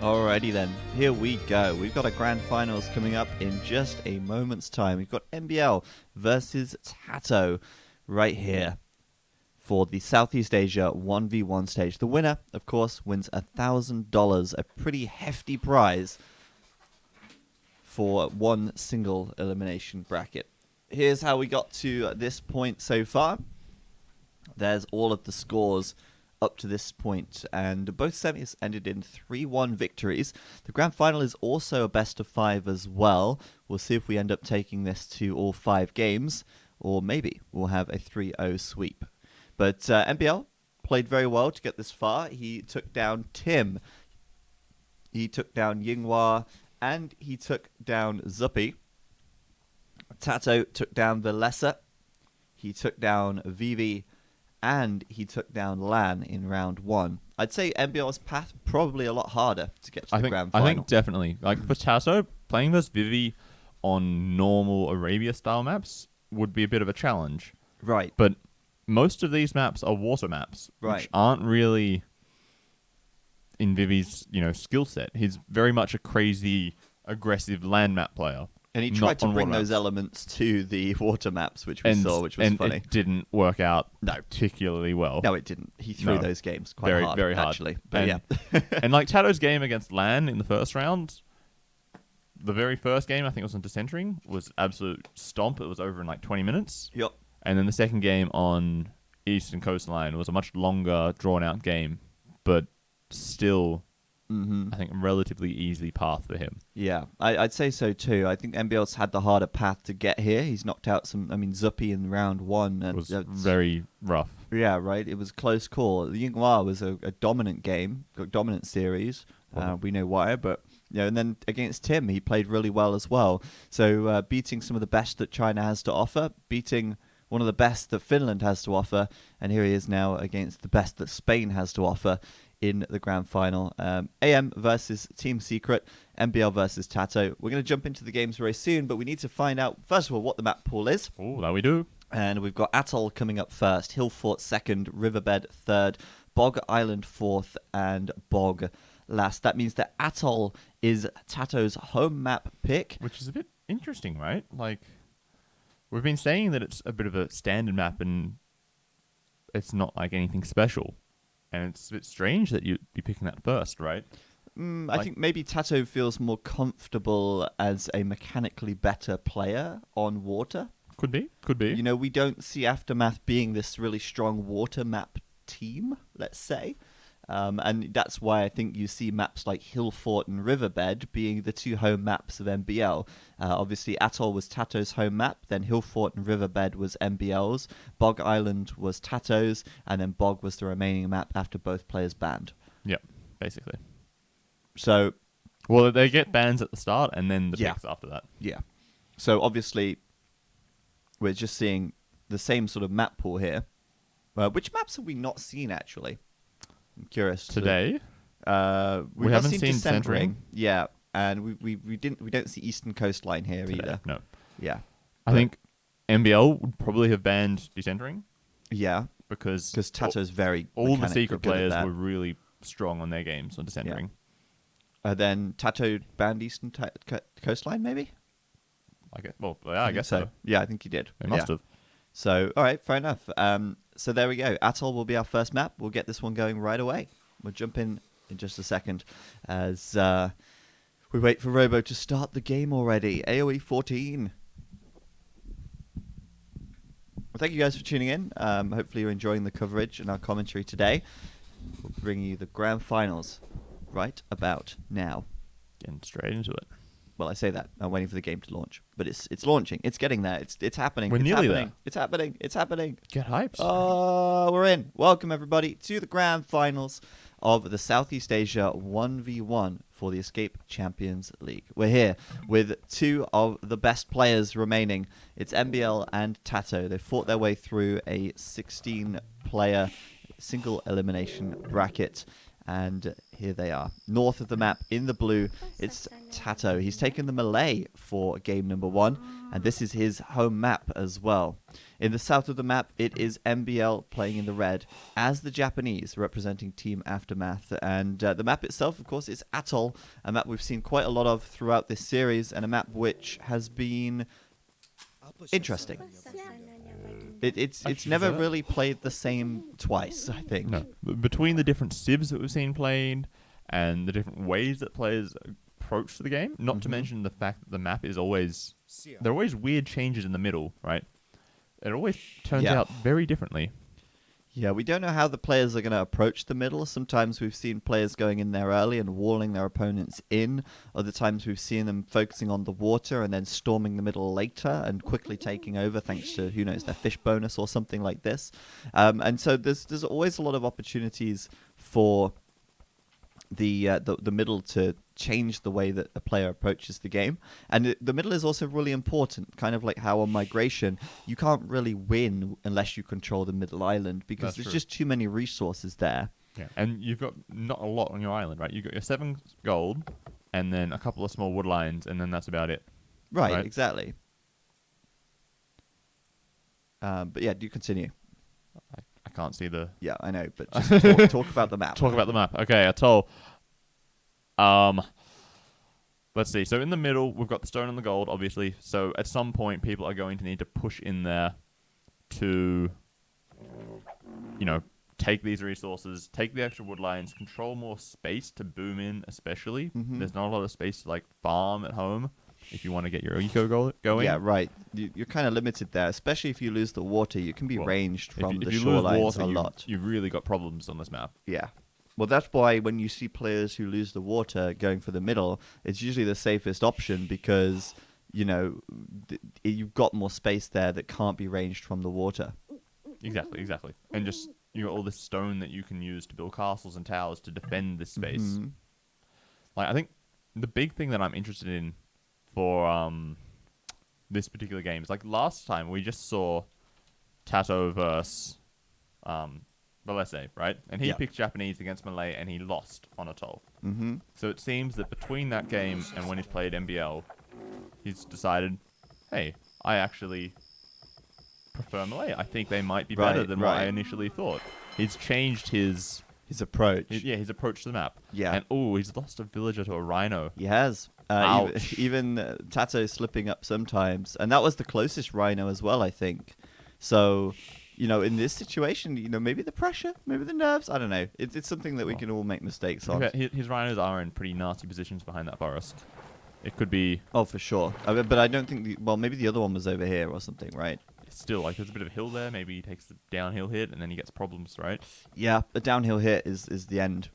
Alrighty then, here we go. We've got a grand finals coming up in just a moment's time. We've got NBL versus Tato right here for the Southeast Asia 1v1 stage. The winner, of course, wins $1,000, a pretty hefty prize for one single elimination bracket. Here's how we got to this point so far. There's all of the scores up to this point, and both semis ended in 3-1 victories. The grand final is also a best of 5 as well. We'll see if we end up taking this to all 5 games, or maybe we'll have a 3-0 sweep. But NBL played very well to get this far. He took down Tim, he took down Yinghua, and he took down Zuppy. Tato took down Valessa, he took down Vivi, and he took down Lan in round 1. I'd say NBL's path probably a lot harder to get to the grand final. I think definitely. Like for Tato, playing versus Vivi on normal Arabia-style maps would be a bit of a challenge. Right. But most of these maps are water maps, which aren't really in Vivi's, skill set. He's very much a crazy, aggressive land map player. And he tried to bring those elements to the water maps, which we saw, which was funny. It didn't work out particularly well. No, it didn't. He threw those games quite hard, very hard, actually. But and like Tato's game against Lan in the first round, the very first game, I think it was on Decentering, was absolute stomp. It was over in like 20 minutes. Yep. And then the second game on Eastern Coastline was a much longer, drawn-out game, but still... I think a relatively easy path for him. Yeah, I'd say so too. I think NBL's had the harder path to get here. He's knocked out Zuppy in round 1. And it was very rough. Yeah, right. It was a close call. The Yinghua was a dominant game, dominant series. We know why, but and then against Tim, he played really well as well. So beating some of the best that China has to offer, beating one of the best that Finland has to offer, and here he is now against the best that Spain has to offer in the grand final. AM versus Team Secret, NBL versus Tato. We're going to jump into the games very soon, but we need to find out, first of all, what the map pool is. Oh, that we do. And we've got Atoll coming up first, Hillfort second, Riverbed third, Bog Island fourth, and Bog last. That means that Atoll is Tato's home map pick. Which is a bit interesting, right? Like, we've been saying that it's a bit of a standard map and it's not like anything special. And it's a bit strange that you'd be picking that first, right? I think maybe Tato feels more comfortable as a mechanically better player on water. Could be. We don't see Aftermath being this really strong water map team, let's say. And that's why I think you see maps like Hillfort and Riverbed being the 2 home maps of NBL. Obviously, Atoll was Tato's home map, then Hillfort and Riverbed was NBL's, Bog Island was Tato's, and then Bog was the remaining map after both players banned. Yep, basically. So, well, they get bans at the start and then the picks after that. Yeah. So, obviously, we're just seeing the same sort of map pool here. Which maps have we not seen, actually? I'm curious. Today, we haven't seen Centering. Yeah, and we don't see Eastern Coastline here today, either. No. Yeah. I think NBL would probably have banned Decentering. Yeah, because Tato's very all the secret players were really strong on their games on Decentering. Yeah. Then Tato banned Eastern Coastline, maybe. I guess so. Yeah, I think he did. They must have. So, all right, fair enough. So there we go. Atoll will be our first map. We'll get this one going right away. We'll jump in just a second as we wait for Robo to start the game already. AoE 14. Well, thank you guys for tuning in. Hopefully you're enjoying the coverage and our commentary today. We'll bring you the grand finals right about now. Getting straight into it. Well, I say that. I'm waiting for the game to launch. But it's launching. It's getting there. It's happening. We're nearly there. It's happening. It's happening. Get hyped. Oh, we're in. Welcome, everybody, to the grand finals of the Southeast Asia 1v1 for the Escape Champions League. We're here with 2 of the best players remaining. It's NBL and Tato. They fought their way through a 16-player single elimination bracket. And here they are. North of the map, in the blue, it's Tato. He's taken the Malay for game number 1, and this is his home map as well. In the south of the map, it is MBL playing in the red, as the Japanese, representing Team Aftermath. And the map itself, of course, is Atoll, a map we've seen quite a lot of throughout this series, and a map which has been interesting. It's never really played the same twice, I think. No. Between the different civs that we've seen played and the different ways that players approach the game, not to mention the fact that the map is always... There are always weird changes in the middle, right? It always turns out very differently. Yeah, we don't know how the players are going to approach the middle. Sometimes we've seen players going in there early and walling their opponents in. Other times we've seen them focusing on the water and then storming the middle later and quickly taking over thanks to, who knows, their fish bonus or something like this. And so there's always a lot of opportunities for the middle to change the way that a player approaches the game. And the middle is also really important, kind of like how on Migration, you can't really win unless you control the middle island because there's just too many resources there. Yeah, and you've got not a lot on your island, right? You've got your 7 gold and then a couple of small wood lines, and then that's about it. Right? Exactly. But yeah, do continue. I can't see the... Yeah, I know, but just talk about the map. Talk about the map. Okay, Atoll. Let's see. So in the middle, we've got the stone and the gold, obviously. So at some point, people are going to need to push in there to, you know, take these resources, take the extra wood lines, control more space to boom in, especially. There's not a lot of space to, like, farm at home if you want to get your eco going. Yeah, right. You're kind of limited there, especially if you lose the water. You can be ranged from the if you shorelines lose water, a lot. You've really got problems on this map. Yeah. Well, that's why when you see players who lose the water going for the middle, it's usually the safest option because, you know, you've got more space there that can't be ranged from the water. Exactly. And just, you got all this stone that you can use to build castles and towers to defend this space. Like, I think the big thing that I'm interested in for this particular game is, like, last time we just saw Tato versus Valese, right? And he picked Japanese against Malay, and he lost on Atoll. So it seems that between that game and when he's played MBL, he's decided, hey, I actually prefer Malay. I think they might be better than what I initially thought. He's changed his approach. His approach to the map. Yeah. And, he's lost a villager to a rhino. He has. Even Tato slipping up sometimes. And that was the closest rhino as well, I think. So... You know, in this situation, you know, maybe the pressure, maybe the nerves, I don't know. It's something that we can all make mistakes on. His rhinos are in pretty nasty positions behind that forest. It could be... Oh, for sure. But I don't think... well, maybe the other one was over here or something, right? Still, like, there's a bit of a hill there. Maybe he takes the downhill hit and then he gets problems, right? Yeah, a downhill hit is the end.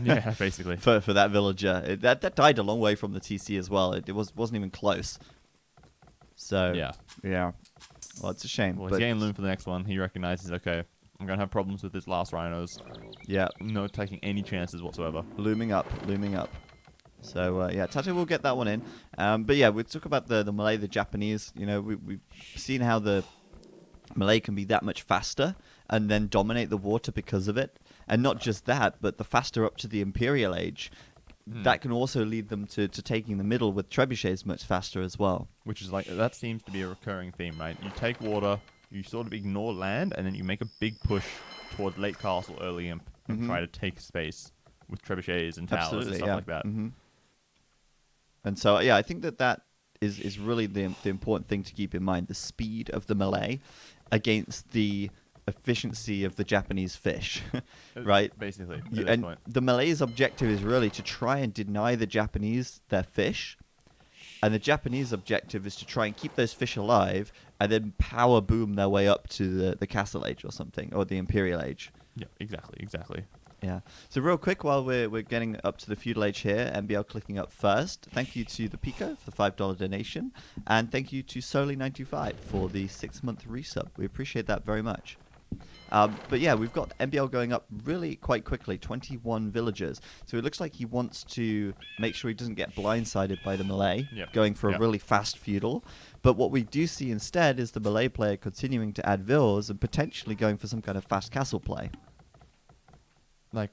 Yeah, basically. For that villager. That died a long way from the TC as well. It wasn't even close. So, yeah. Well, it's a shame. Well, he's getting loom for the next one. He recognizes, okay, I'm going to have problems with his last rhinos. Yeah. No taking any chances whatsoever. Looming up. So, Tato will get that one in. But yeah, we talk about the Malay, the Japanese. You know, we've seen how the Malay can be that much faster and then dominate the water because of it. And not just that, but the faster up to the Imperial Age. That can also lead them to taking the middle with trebuchets much faster as well. Which is like, that seems to be a recurring theme, right? You take water, you sort of ignore land, and then you make a big push towards late castle, early imp, and try to take space with trebuchets and towers and stuff like that. And so, I think that is really the important thing to keep in mind. The speed of the Malay against the efficiency of the Japanese fish, right? Basically. And the Malay's objective is really to try and deny the Japanese their fish, and the Japanese objective is to try and keep those fish alive and then power boom their way up to the Castle Age or something, or the Imperial Age. Yeah, exactly. Yeah. So real quick, while we're getting up to the feudal age here, MBL clicking up first. Thank you to the Pico for the $5 donation, and thank you to Soli95 for the 6-month resub. We appreciate that very much. But yeah, we've got MBL going up really quite quickly, 21 villagers. So it looks like he wants to make sure he doesn't get blindsided by the Malay, going for a really fast feudal. But what we do see instead is the Malay player continuing to add villas and potentially going for some kind of fast castle play. Like,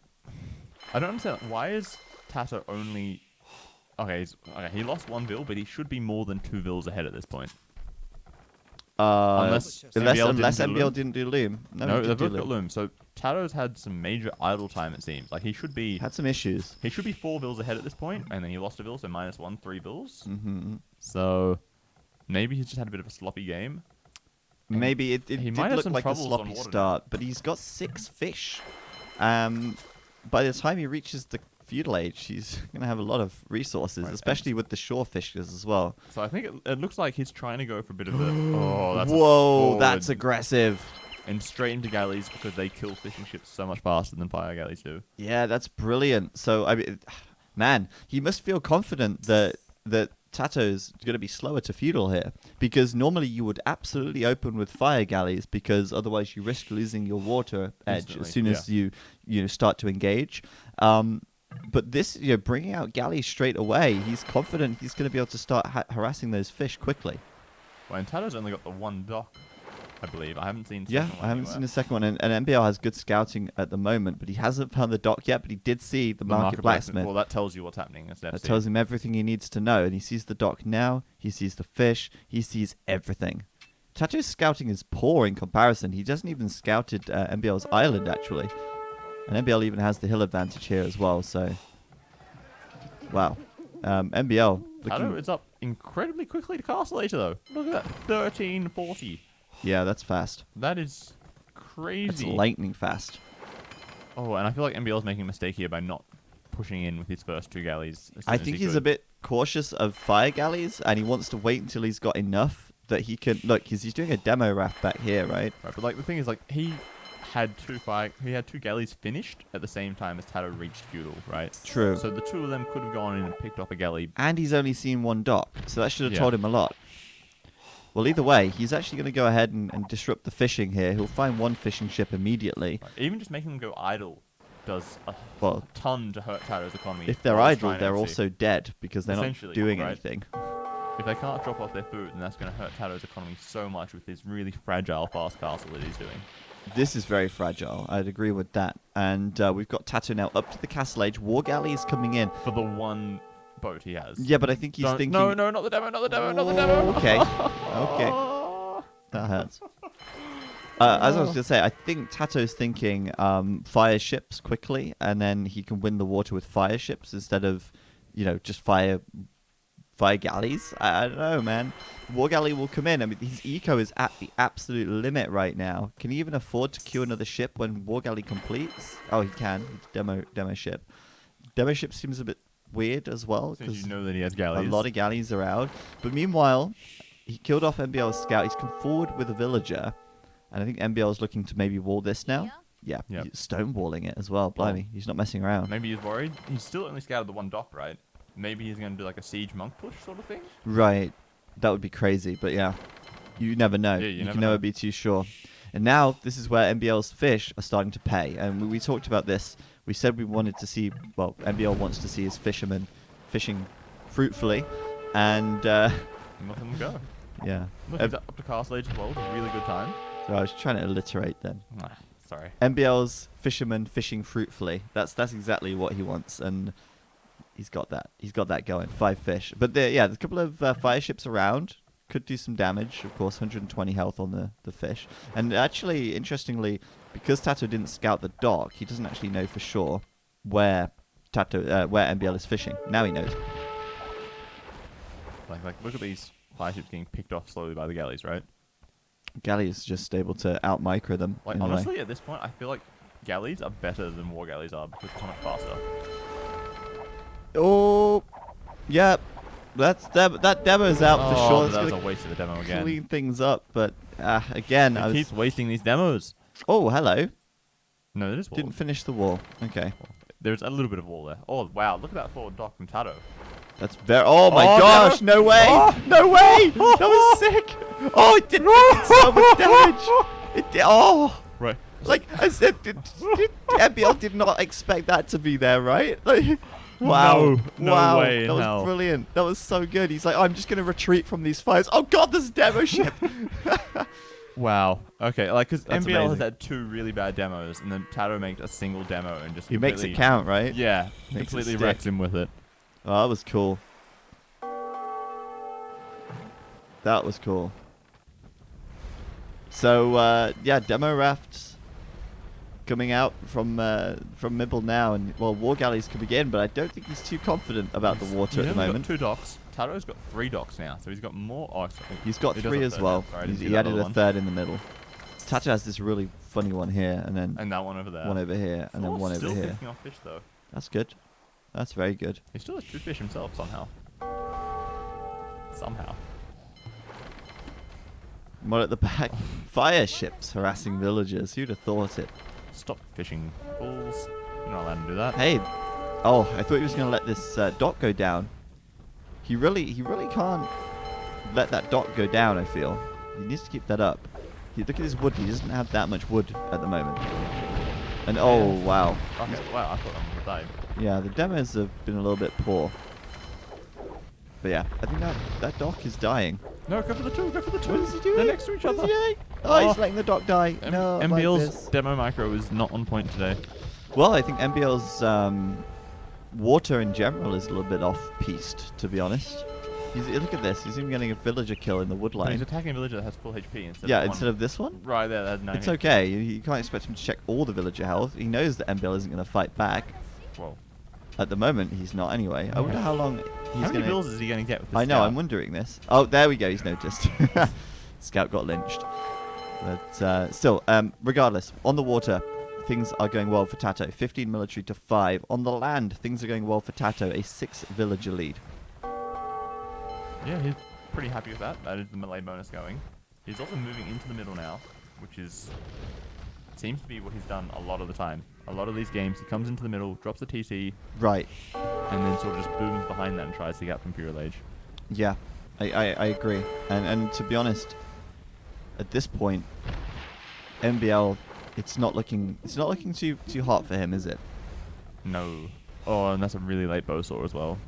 I don't understand. Why is Tato only... Okay, he lost 1 bill, but he should be more than 2 bills ahead at this point. Unless MBL didn't do loom. No, he they've did both got loom. So Tato's had some major idle time, it seems. Like, he should be... Had some issues. He should be 4 bills ahead at this point, and then he lost a bill, so -1, 3 bills. Mm-hmm. So maybe he's just had a bit of a sloppy game. Maybe it he did might have look some like a troubles on sloppy water start, but he's got 6 fish. By the time he reaches the feudal age, he's going to have a lot of resources, Right, especially with the shore fishes as well. So I think it looks like he's trying to go for a bit of the... Oh, that's Whoa, that's aggressive. And straight into galleys because they kill fishing ships so much faster than fire galleys do. Yeah, that's brilliant. So, I mean, man, he must feel confident that Tato's going to be slower to feudal here, because normally you would absolutely open with fire galleys, because otherwise you risk losing your water edge as soon as you start to engage. But this, bringing out galleys straight away, he's confident he's going to be able to start harassing those fish quickly. Well, and Tato's only got the 1 dock, I believe. I haven't seen. I haven't seen the second one, and MBL has good scouting at the moment, but he hasn't found the dock yet. But he did see the market blacksmith. Well, that tells you what's happening. That tells him everything he needs to know, and he sees the dock now. He sees the fish. He sees everything. Tato's scouting is poor in comparison. He hasn't even scouted MBL's island actually, and MBL even has the hill advantage here as well. So, wow, MBL. Tato is up incredibly quickly to Castle later though. Look at that, 1340. Yeah, that's fast. That is crazy. It's lightning fast. Oh, and I feel like MBL's making a mistake here by not pushing in with his first 2 galleys. I think he's a bit cautious of fire galleys, and he wants to wait until he's got enough that he can... Look, he's doing a demo raft back here, right? Right, but like the thing is, like, he had 2 galleys finished at the same time as Tato reached feudal, right? True. So the 2 of them could have gone in and picked up a galley. And he's only seen 1 dock, so that should have told him a lot. Well, either way, he's actually going to go ahead and disrupt the fishing here. He'll find 1 fishing ship immediately. Right. Even just making them go idle does a ton to hurt Tato's economy. If they're idle, they're also dead because they're not doing anything. If they can't drop off their food, then that's going to hurt Tato's economy so much with his really fragile fast castle that he's doing. This is very fragile. I'd agree with that. And we've got Tato now up to the castle age. War galleys coming in. For the 1 boat he has. Yeah, but I think he's thinking... No, not the demo, not the demo, not the demo! Okay. Okay. That hurts. As I was going to say, I think Tato's thinking fire ships quickly, and then he can win the water with fire ships instead of, just fire galleys. I don't know, man. War galley will come in. I mean, his eco is at the absolute limit right now. Can he even afford to queue another ship when war galley completes? Oh, he can. Demo ship. Demo ship seems a bit weird as well, because that he has galleys. A lot of galleys are out. But meanwhile, he killed off MBL's scout. He's come forward with a villager, and I think MBL is looking to maybe wall this now. Yeah, yep. He's stonewalling it as well. Blimey, he's not messing around. Maybe he's worried. He's still only scouted the 1 dock, right? Maybe he's going to do like a siege monk push sort of thing. Right, that would be crazy. But yeah, you never know. Yeah, you can never be too sure. And now this is where MBL's fish are starting to pay. And we talked about this. We said we wanted to see, well, MBL wants to see his fishermen fishing fruitfully, and let them go. Yeah. Look, he's up to Castle Age as well. It's a really good time. So I was trying to alliterate then. Sorry. MBL's fishermen fishing fruitfully. That's exactly what he wants, and he's got that. He's got that going. 5 fish. But there's a couple of fire ships around. Could do some damage. Of course, 120 health on the fish. And actually, interestingly, because Tato didn't scout the dock, he doesn't actually know for sure where MBL is fishing. Now he knows. Like look at these fire ships getting picked off slowly by the galleys, right? Galley is just able to out-micro them. Like, honestly, at this point, I feel like galleys are better than war galleys are because they're much faster. Oh, yep. That demo's out for sure. That was a waste of the demo again. Clean things up, but again, he keeps wasting these demos. Oh, hello. No, it is wall. Didn't finish the wall. Okay. There's a little bit of wall there. Oh, wow. Look at that forward dock from Tato. That's very... Oh, my gosh. No way. Oh. No way. That was sick. Oh, it did so much damage. It did... Oh. Right. Like I said, MBL did not expect that to be there, right? Like, wow. No way in that was hell. Brilliant. That was so good. He's like, I'm just going to retreat from these fires. Oh, God, there's a demo ship. Wow. Okay, like, because That's MBL has amazing. had 2 really bad demos, and then Tato makes a single demo and just He makes it completely- count, right? Yeah, Makes it completely stick. wrecks him with it. Oh, that was cool. That was cool. So yeah, demo rafts coming out from Mibble now, and well, War Galleys can begin, but I don't think he's too confident about the water at the moment. Got 2 docks. Tato's got 3 docks now, so he's got more. Oh, sorry. He's got He does 3 have as third well. now. Sorry, I didn't see He that added other a one. 3rd in the middle. Tato has this really funny one here, and then And that one over there. one over here, and then Thor's one over still here. picking off fish though. That's good. That's very good. He still has 2 fish himself somehow. Somehow. More at the back. Fire ships harassing villagers. Who'd have thought it? Stop fishing, fools. You're not allowed to do that. Hey. Oh, I thought he was going to let this dock go down. He really can't let that dock go down, I feel. He needs to keep that up. Look at his wood. He doesn't have that much wood at the moment. And oh, wow. Okay, wow, I thought I would die. Yeah, the demos have been a little bit poor. But yeah, I think that dock is dying. No, go for the 2, go for the 2. What is he doing? They're next to each What is other. he doing? Oh, he's Oh. letting the dock die. No, I like MBL's this. demo micro is not on point today. Well, I think MBL's water in general is a little bit off-piste, to be honest. Look at this. He's even getting a villager kill in the wood But he's line. attacking a villager that has full HP instead Yeah, of instead of this one? right there, that had 9 It's HP. okay. You can't expect him to check all the villager health. He knows that MBL isn't going to fight back. Whoa. At the moment, he's not anyway. I wonder how long How he's many going bills to... is he going to get with this I know, scout? I'm wondering this. Oh, there we go. He's noticed. Scout got lynched. But still, regardless, on the water, things are going well for Tato. 15 military to 5. On the land, things are going well for Tato. A 6 villager lead. Yeah, he's pretty happy with that. That is the melee bonus going. He's also moving into the middle now, which is seems to be what he's done a lot of the time. A lot of these games, he comes into the middle, drops the TC, Right. and then sort of just booms behind that and tries to get from Imperial Age. Yeah, I agree. And to be honest, at this point, MBL, it's not looking too hot for him, is it? No. Oh, and that's a really late bow saw as well.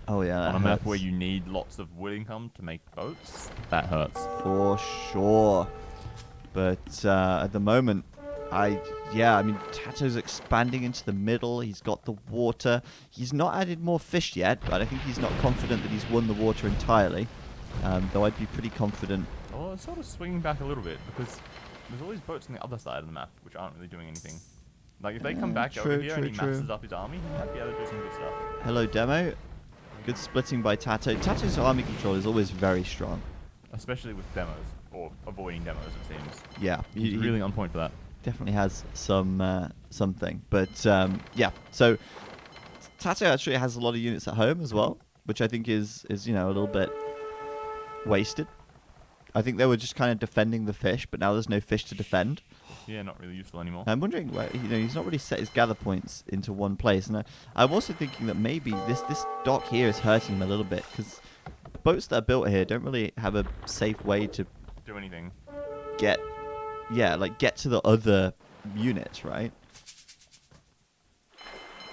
Oh yeah, that On a map hurts. where you need lots of wood income to make boats, that hurts. For sure. But at the moment, I mean, Tato's expanding into the middle. He's got the water. He's not added more fish yet, but I think he's not confident that he's won the water entirely. Though I'd be pretty confident. Oh, it's sort of swinging back a little bit because there's all these boats on the other side of the map which aren't really doing anything. Like if they come back true, over here and he true. masses up his army, he might be able to do some good stuff. Hello, demo. Good splitting by Tato. Tato's army control is always very strong. Especially with demos, or avoiding demos it seems. Yeah, He's he really on point for that. definitely has some something. But yeah, so Tato actually has a lot of units at home as well, which I think is a little bit wasted. I think they were just kind of defending the fish, but now there's no fish to defend. Yeah, not really useful anymore. I'm wondering where he's not really set his gather points into one place, and I'm also thinking that maybe this dock here is hurting him a little bit because boats that are built here don't really have a safe way to Do anything. get to the other units, right?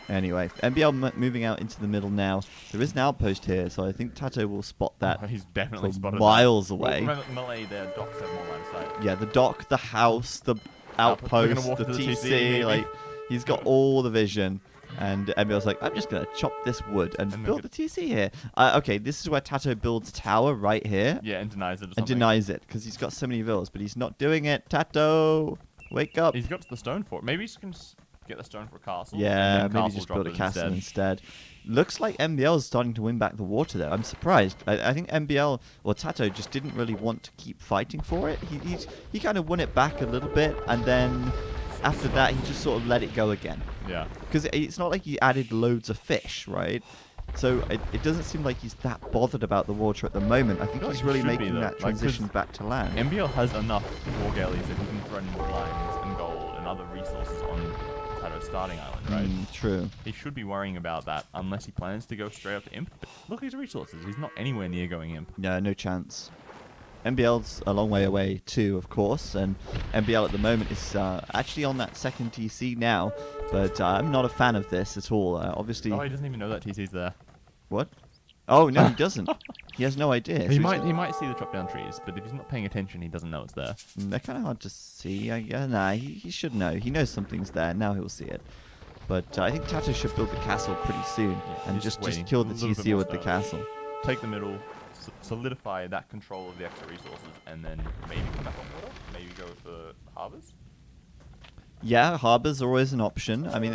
Anyway, MBL moving out into the middle now. There is an outpost here, so I think Tato will spot that He's definitely from spotted miles that. away. Well, Malay, their docks have more line of sight. Yeah, the dock, the house, the They're gonna outpost, walk the to the TC, TC, maybe. like he's got all the vision. And MBL's like, I'm just gonna chop this wood and And build make the TC here. Okay, this is where Tato builds a tower right here Yeah, and denies it or and something. denies it because he's got so many villas, but he's not doing it. Tato, wake up! He's got the stone for it. Maybe he can get the stone for a castle. Yeah, and then maybe castle just drop build a it castle instead. Looks like MBL is starting to win back the water there. I'm surprised. I think MBL or Tato just didn't really want to keep fighting for it. He kind of won it back a little bit, and then after that he just sort of let it go again. Yeah. Because it's not like he added loads of fish, right? So it doesn't seem like he's that bothered about the water at the moment. I think feel he's like he really should be, making though. that Like, 'cause transition back to land. MBL has enough war galleys that he can throw in more lines and gold and other resources on Tato's starting island, right? True. He should be worrying about that unless he plans to go straight up to Imp. But look at his resources. He's not anywhere near going Imp. Yeah, no chance. MBL's a long way away too, of course, and MBL at the moment is actually on that second TC now, but I'm not a fan of this at all. Obviously, Oh, he doesn't even know that TC's there. what? Oh no, he doesn't. He has no idea. So He might see the chop down trees, but if he's not paying attention, he doesn't know it's there. They're kind of hard to see. Nah, he should know. He knows something's there. Now he'll see it. But I think Tato should build the castle pretty soon and he's just waiting. kill the A little bit TC more with the stone. castle. Take the middle, solidify that control of the extra resources, and then maybe come back on water. Maybe go for harbors. Yeah, harbors are always an option. I mean,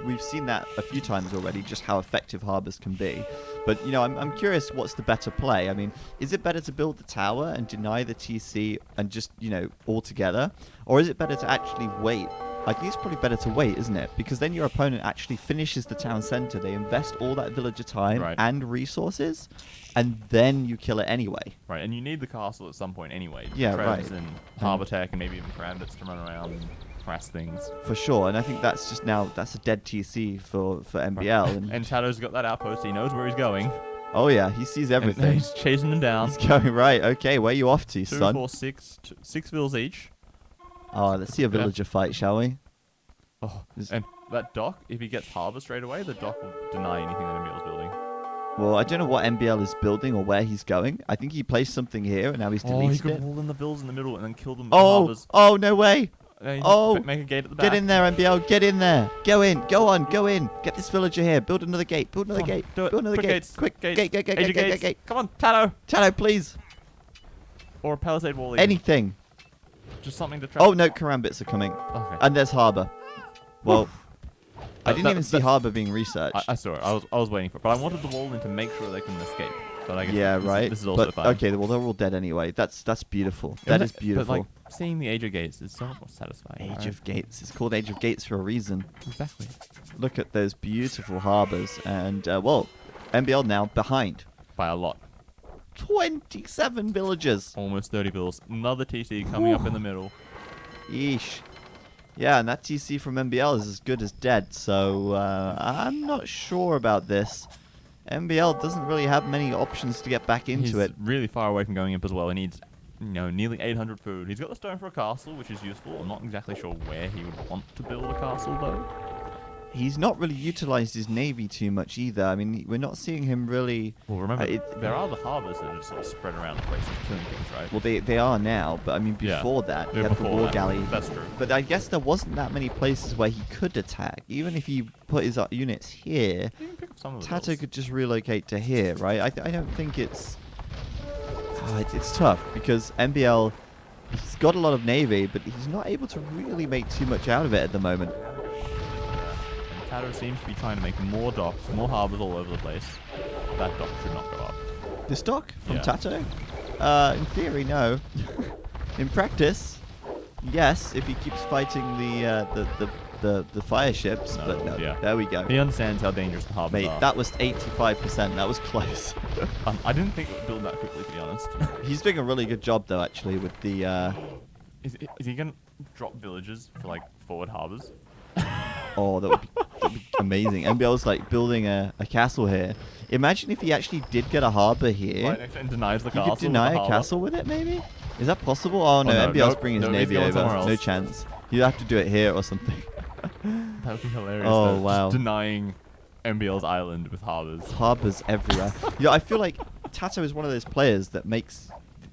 we've seen that a few times already, just how effective harbors can be. But, you know, I'm curious what's the better play. I mean, is it better to build the tower and deny the TC and just, you know, altogether? Or is it better to actually wait? I think it's probably better to wait, isn't it? Because then your opponent actually finishes the town center. They invest all that villager time and resources, and then you kill it anyway. Right, and you need the castle at some point anyway. Yeah, Trebs right. and harbor tech and maybe even bandits to run around and harass things. For sure, and I think that's just now, that's a dead TC for MBL. And Tato's got that outpost. He knows where he's going. Oh yeah, he sees And everything. he's chasing them down. He's going, right, okay, where you off to, 2, son? 4, 6, 6 vills each. Oh, let's see a villager fight, shall we? Oh, and that dock, if he gets harbor straight away, the dock will deny anything that MBL's building. Well, I don't know what MBL is building or where he's going. I think he placed something here, and now he's He deleted could it. wall in the vills in the middle and then kill them with Oh, harbors. oh, no way. Oh, make a gate at the back. Get in there, MBL, get in there. Go in, go on, go in. Get this villager here. Build another gate, build another gate. Do it. Build another Quick gate. gates. Quick, Gates. gate. Come on, Tato. Tato, please. Or a palisade wall. Even. Anything. Just something to trap. Oh, no, karambits are coming. Okay. And there's harbour. Well, I didn't that- even see that- harbour being researched. I saw it. I was waiting for it, but I wanted the wall in to make sure they couldn't escape. But I guess Yeah, right. This is also but, fine. okay, well, they're all dead anyway. That's beautiful. That is beautiful. But like seeing the Age of Gates is so much more satisfying. Age right? of Gates. It's called Age of Gates for a reason. Exactly. Look at those beautiful harbours. And, well, MBL now behind. By a lot. 27 villagers. Almost 30 bills. Another TC coming up in the middle. Yeesh. Yeah, and that TC from MBL is as good as dead. So, I'm not sure about this. MBL doesn't really have many options to get back into He's it. really far away from going up as well. He needs, nearly 800 food. He's got the stone for a castle, which is useful. I'm not exactly sure where he would want to build a castle, though. He's not really utilized his navy too much either. I mean, we're not seeing him really... Well, remember, it- there are the harbours that are sort of spread around the place and killing things, right? Well, they are now, but I mean, Yeah. before that, he Yeah, had the before war that. galley. That's true. But I guess there wasn't that many places where he could attack. Even if he put his units here, You can pick up some of the Tato bills. could just relocate to here, right? I don't think it's... it's tough, because MBL, he's got a lot of navy, but he's not able to really make too much out of it at the moment. And Tato seems to be trying to make more docks, more harbours all over the place. That dock should not go up. This dock from Yeah. Tato? In theory, no. In practice, yes, if he keeps fighting the fire ships, No, but no. yeah. There we go. He understands how dangerous the harbours Mate, are. that was 85%. That was close. I didn't think it would build that quickly, to be honest. He's doing a really good job, though, actually, with the... Is he going to drop villages for, like, forward harbours? Oh, that'd be amazing. MBL's, like, building a castle here. Imagine if he actually did get a harbour here. Right next to it and denies the He castle. could deny with the a harbour. castle with it, maybe? Is that possible? Oh, no, no, MBL's nope. bringing his No, he's navy going over. somewhere No else. chance. You'd have to do it here or something. That would be hilarious. Oh, though, wow. Just denying MBL's island with harbours. Harbours everywhere. Yeah, I feel like Tato is one of those players that makes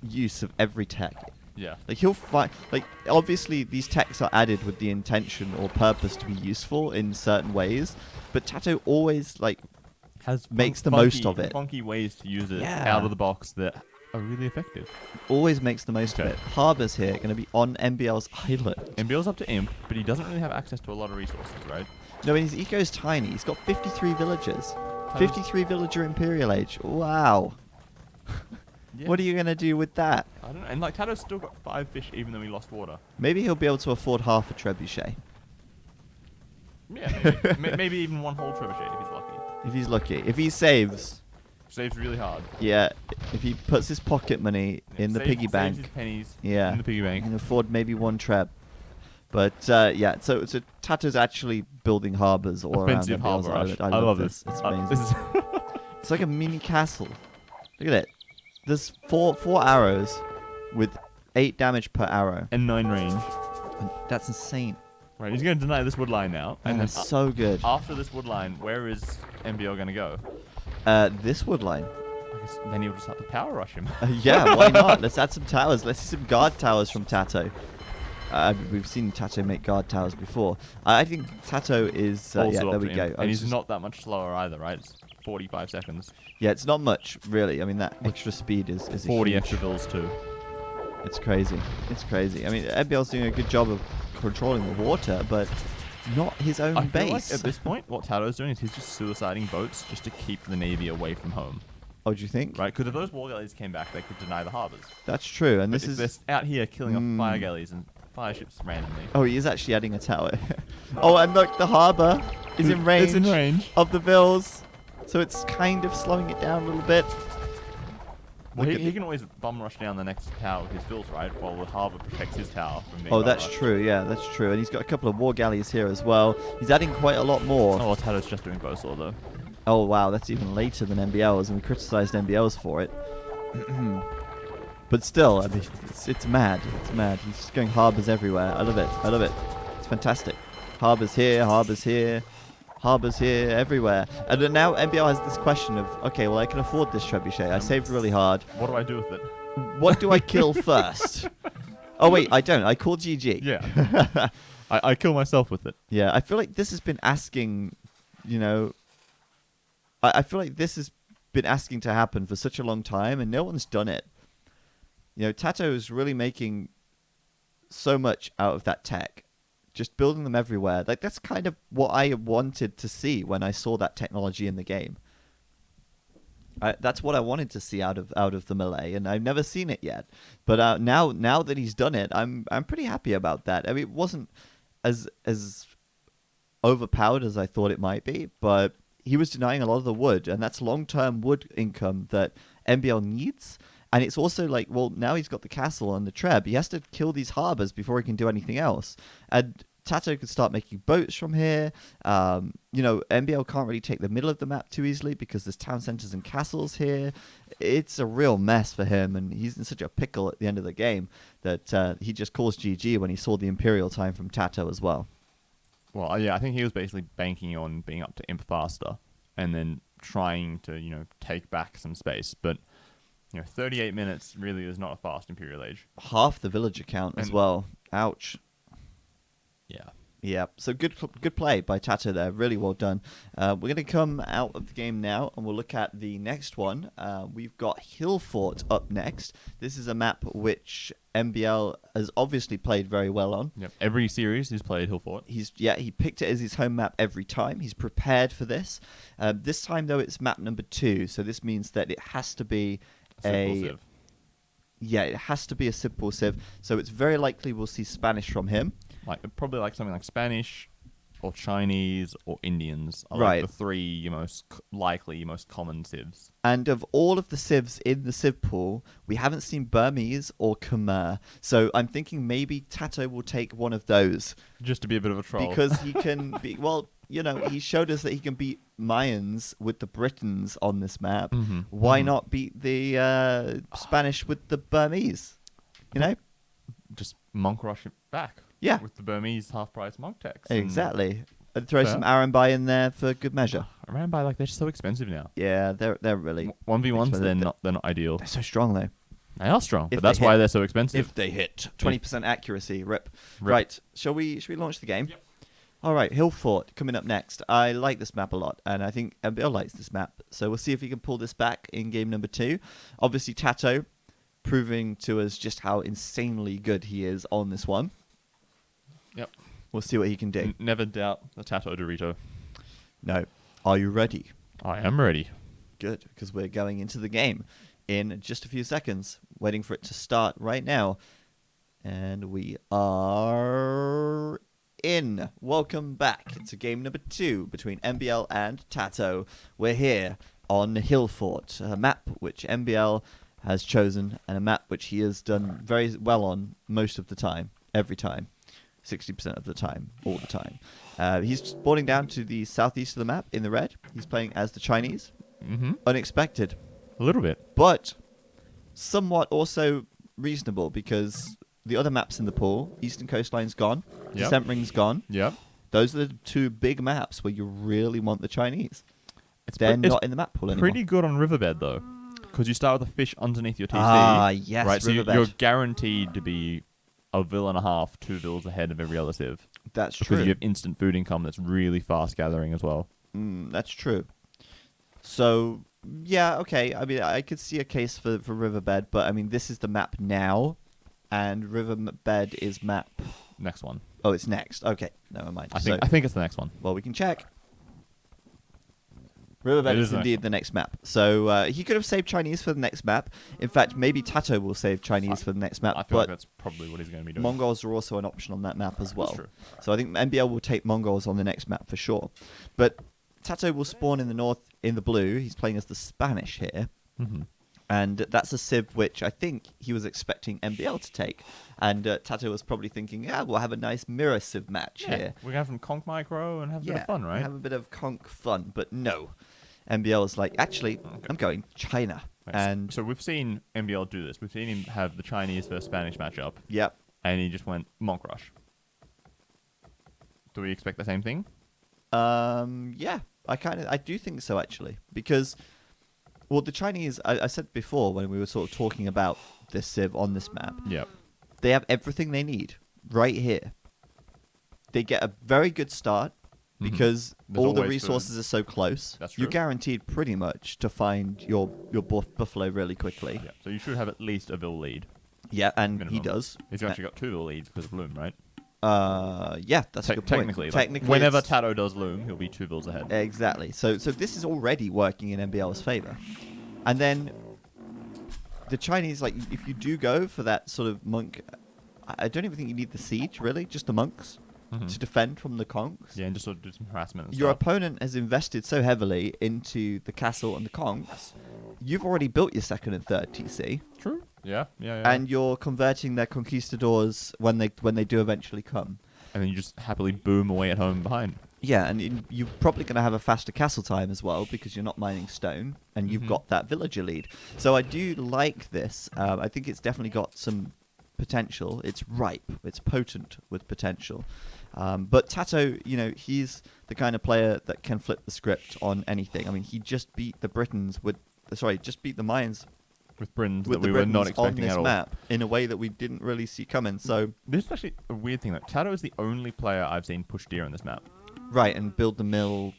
use of every tech. Yeah. Like, he'll find... Like, obviously, these techs are added with the intention or purpose to be useful in certain ways, but Tato always, like, makes the most of it. Funky ways to use it Yeah. out of the box that are really effective. always makes the most of Okay. it. Harbours here going to be on MBL's island. MBL's up to Imp, but he doesn't really have access to a lot of resources, right? No, his eco's tiny. He's got 53 villagers. 53 villager Imperial Age. Wow. Yeah. What are you going to do with that? I don't know. And like Tato's still got 5 fish even though he lost water. Maybe he'll be able to afford half a trebuchet. Yeah, maybe. Maybe even one whole trebuchet if he's lucky. If he's lucky. If he saves, Saves really hard. yeah, if he puts his pocket money in the piggy Saves bank, his pennies yeah, in the piggy he bank. can afford maybe one treb. But yeah, so Tato's actually building harbours all Offensive around MBL's harbour rush. island. I love this. this. It's amazing. This is It's like a mini castle. Look at it. There's four arrows with 8 damage per arrow. and 9 range. And that's insane. Right, he's going to deny this wood line now. And And then that's so good. after this wood line, where is MBL going to go? This wood line. I guess then he'll just have to power rush him. Yeah, why not? Let's add some towers. Let's see some guard towers from Tato. We've seen Tato make guard towers before. I think Tato is... Also yeah, there up we to go. him. And he's not that much slower either, right? It's 45 seconds. Yeah, it's not much, really. I mean, that extra speed is 40 huge. extra bills too. It's crazy. It's crazy. I mean, NBL's doing a good job of controlling the water, but not his own I base. feel like at this point, what Tato's doing is he's just suiciding boats just to keep the Navy away from home. Oh, do you think? Right? Because if those war galleys came back, they could deny the harbours. That's true. And But this if is... they're out here killing off fire galleys and fire ships randomly. Oh, he is actually adding a tower. Oh, and look, the harbour is in range, It's in range. of the Vills. So it's kind of slowing it down a little bit. Well, Look he at can always bum rush down the next tower with his bills, right? While the harbour protects his tower from being Oh, bum that's rushed. true. Yeah, that's true. And he's got a couple of war galleys here as well. He's adding quite a lot more. Oh, well, Tato's just doing Bowsaw, though. Oh, wow. That's even later than NBL's, and we criticised NBL's for it. But still, I mean, it's mad. It's mad. He's just going harbours everywhere. I love it. I love it. It's fantastic. Harbours here, harbours here, harbours here, everywhere. And then now NBL has this question of, okay, well, I can afford this trebuchet. I saved really hard. What do I do with it? What do I kill first? Oh, wait, I don't. I call GG. Yeah. I kill myself with it. Yeah, I feel like this has been asking, you know... I feel like this has been asking to happen for such a long time, and no one's done it. You know, Tato is really making so much out of that tech. Just building them everywhere. Like, that's kind of what I wanted to see when I saw that technology in the game. That's what I wanted to see out of the melee, and I've never seen it yet. But now that he's done it, I'm pretty happy about that. I mean, it wasn't as overpowered as I thought it might be, but he was denying a lot of the wood, and that's long-term wood income that NBL needs. And it's also like, well, now he's got the castle and the treb. He has to kill these harbors before he can do anything else. And Tato could start making boats from here. You know, NBL can't really take the middle of the map too easily because there's town centers and castles here. It's a real mess for him, and he's in such a pickle at the end of the game that he just calls GG when he saw the Imperial time from Tato as well. Well, yeah, I think he was basically banking on being up to imp faster and then trying to, you know, take back some space. But, you know, 38 minutes really is not a fast Imperial Age. Half the villager count as well. Ouch. Yeah. Yeah, so good play by Tato there. Really well done. We're going to come out of the game now, and we'll look at the next one. We've got Hill Fort up next. This is a map which NBL has obviously played very well on. Yep. Every series he's played Hill Fort. He picked it as his home map every time. He's prepared for this. This time, though, it's map number 2, so this means that it has to be Civ. Yeah, it has to be a simple civ. So it's very likely we'll see Spanish from him. Probably like something like Spanish or Chinese or Indians are Right. like the three most common civs. And of all of the civs in the civ pool, we haven't seen Burmese or Khmer. So I'm thinking maybe Tato will take one of those. Just to be a bit of a troll. Because he can be, well, you know, he showed us that he can beat Mayans with the Britons on this map. Mm-hmm. Why not beat the Spanish with the Burmese? You know? Just monk rush it back. Yeah. With the Burmese half-price monk techs. Exactly. And throw Fair. some Arambai in there for good measure. Arambai, like, they're so expensive now. Yeah, they're really... 1v1s, expensive. they're not ideal. They're so strong, though. They are strong, If but that's they why hit. they're so expensive. If they hit. 20% accuracy. Rip. Right. Shall we launch the game? Yep. All right. Hill Fort coming up next. I like this map a lot, and I think NBL likes this map. So we'll see if we can pull this back in game number 2. Obviously, Tato proving to us just how insanely good he is on this one. Yep. We'll see what he can do. Never doubt the Tato Dorito. No. Are you ready? I am ready. Good, because we're going into the game in just a few seconds. Waiting for it to start right now. And we are in. Welcome back to game number 2 between NBL and Tato. We're here on Hill Fort, a map which NBL has chosen, and a map which he has done very well on most of the time, every time. 60% of the time, all the time. He's spawning down to the southeast of the map in the red. He's playing as the Chinese. Mm-hmm. Unexpected, A little bit. but somewhat also reasonable because the other maps in the pool, Eastern Coastline's gone, Yep. Descent Ring's gone. Yep. Those are the 2 big maps where you really want the Chinese. It's They're pre- it's not in the map pool anymore. pretty good on Riverbed, though. because you start with a fish underneath your TC. Ah, yes, right. So Riverbed. you're guaranteed to be a vill and a half, 2 vills ahead of every other civ. That's Because true. you have instant food income that's really fast gathering as well. That's true. So, yeah, okay. I mean, I could see a case for Riverbed, but I mean, this is the map now, and Riverbed is map. Next one. Oh, it's next. Okay, never mind. I think it's the next one. Well, we can check. Riverbed It is is the indeed next the next map. So he could have saved Chinese for the next map. In fact, maybe Tato will save Chinese for the next map. I feel like But that's probably what he's going to be doing. Mongols are also an option on that map as well. true. So I think MBL will take Mongols on the next map for sure. But Tato will spawn in the north in the blue. He's playing as the Spanish here. Mm-hmm. And that's a civ which I think he was expecting MBL to take. And Tato was probably thinking, yeah, we'll have a nice mirror civ match here. We're going to have some conk micro and have a bit of fun, right? Have a bit of conk fun. But no. MBL is like, actually, I'm going China. Right, And so we've seen MBL do this. We've seen him have the Chinese versus Spanish matchup, yep. and he just went Monk Rush. Do we expect the same thing? Yeah, I do think so actually, because, well, the Chinese, I said before when we were sort of talking about this civ on this map, Yep. they have everything they need right here. They get a very good start because There's all the always resources are so close. That's You're true. guaranteed pretty much to find your buffalo really quickly. Yeah. So you should have at least a Vill lead. Yeah, and Minimum. he does. He's actually got 2 Vill leads because of Loom, right? Yeah, that's a good point. Technically. Technically, whenever it's- Tato does Loom, he'll be 2 Vills ahead. Exactly. So this is already working in MBL's favor. And then the Chinese, like, if you do go for that sort of monk, I don't even think you need the siege, really, just the monks to defend from the conks. Yeah, and just sort of do some harassment and Your stuff. opponent has invested so heavily into the castle and the conks. You've already built your second and third TC, True. Yeah. and you're converting their conquistadors when they do eventually come. And then you just happily boom away at home behind. Yeah, and you're probably going to have a faster castle time as well because you're not mining stone and you've got that villager lead. So I do like this. I think it's definitely got some potential. It's ripe. It's potent with potential. But Tato, he's the kind of player that can flip the script on anything. I mean, he just beat the Britons just beat the Mayans With Britons with that the we were not Britons on expecting this at all. map in a way that we didn't really see coming. So This is actually a weird thing, though. Tato is the only player I've seen push deer on this map. right, and build the mill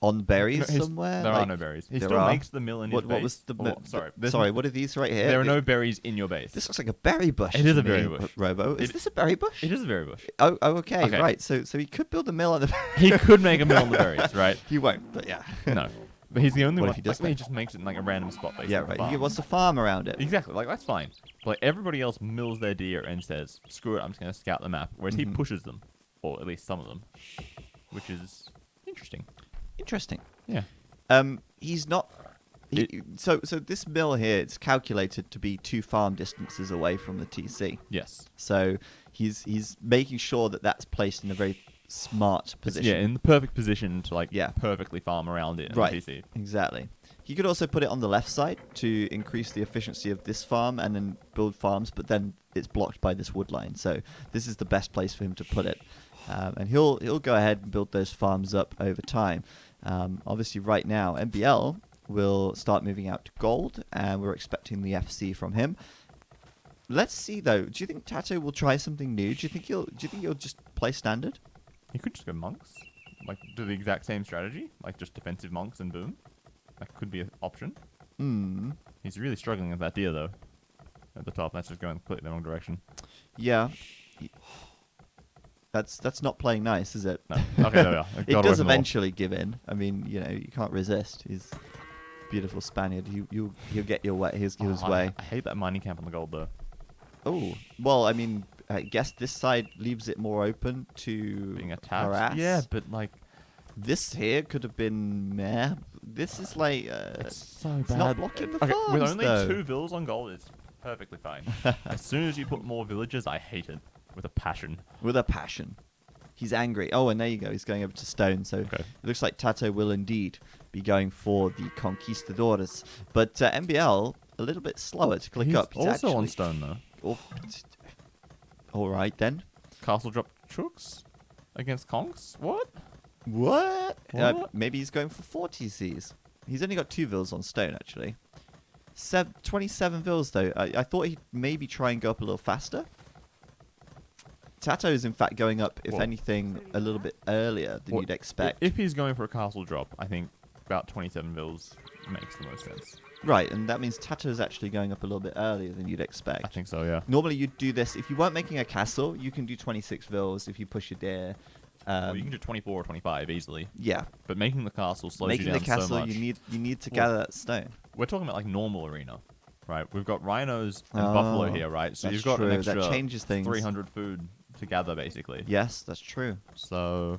on berries No, somewhere. There like, are no berries. He there still are? makes the mill in his What base. was the? Sorry. Sorry, what are these right here? There are no berries in your base. This looks like a berry bush. It is to a berry me, bush. Robo. Is It- this a berry bush? It is a berry bush. Oh, okay, Okay. right. So he could build a mill on the. He could make a mill on the berries, right? He won't, but yeah. No. But he's the only What one. if he does Like, he that? just makes it in like a random spot, basically. Yeah, right. He wants to farm around it. Exactly. Like, that's fine. But, like, everybody else mills their deer and says, screw it, I'm just going to scout the map. Whereas he pushes them. Or at least some of them. Which is interesting. Interesting. Yeah. He's not. So this mill here, it's calculated to be 2 farm distances away from the TC. Yes. So he's making sure that that's placed in a very smart position. Yeah, in the perfect position to, like, Yeah. perfectly farm around it in Right. the PC. Exactly. He could also put it on the left side to increase the efficiency of this farm and then build farms, but then it's blocked by this wood line. So this is the best place for him to put it. And he'll go ahead and build those farms up over time. Obviously, right now, MBL will start moving out to gold, and we're expecting the FC from him. Let's see, though. Do you think Tato will try something new? Do you think he'll just play standard? He could just go monks. Like, do the exact same strategy. Like, just defensive monks and boom. That could be an option. He's really struggling with that deer, though. At the top, that's just going completely the wrong direction. Yeah. That's not playing nice, is it? No. Okay, there we are. It Got away does from the wall. eventually give in. I mean, you can't resist. He's a beautiful Spaniard. He'll get your way. His way. I hate that mining camp on the gold, though. Oh, well, I mean, I guess this side leaves it more open to Being attacked. harass. Yeah, but, like, This here could have been meh. This is like it's so it's bad. not blocking the Okay, farms, with only though. 2 vills on gold, it's perfectly fine. As soon as you put more villages, I hate it. With a passion. with a passion. He's angry. Oh, and there you go. He's going over to stone. So Okay. it looks like Tato will indeed be going for the conquistadores. But MBL a little bit slower to click He's up. He's also on actually- stone, though. Oh, all right then. Castle drop chooks against conks? What? What? What? Maybe he's going for 4 TCs. He's only got 2 vills on stone, actually. 27 vills, though. I thought he'd maybe try and go up a little faster. Tato is, in fact, going up, if Well, anything, a little bit earlier than Well, you'd expect. If he's going for a castle drop, I think about 27 vills makes the most sense. Right, and that means Tato's actually going up a little bit earlier than you'd expect. I think so, yeah. Normally, you'd do this. If you weren't making a castle, you can do 26 vills if you push your deer. Well, you can do 24 or 25 easily. Yeah. But making the castle slows you Making down the castle, so much. you need to Well, gather that stone. We're talking about like normal arena, right? We've got rhinos and Oh, buffalo here, right? So that's you've got true. an extra That changes things. 300 food to gather, basically. Yes, that's true. So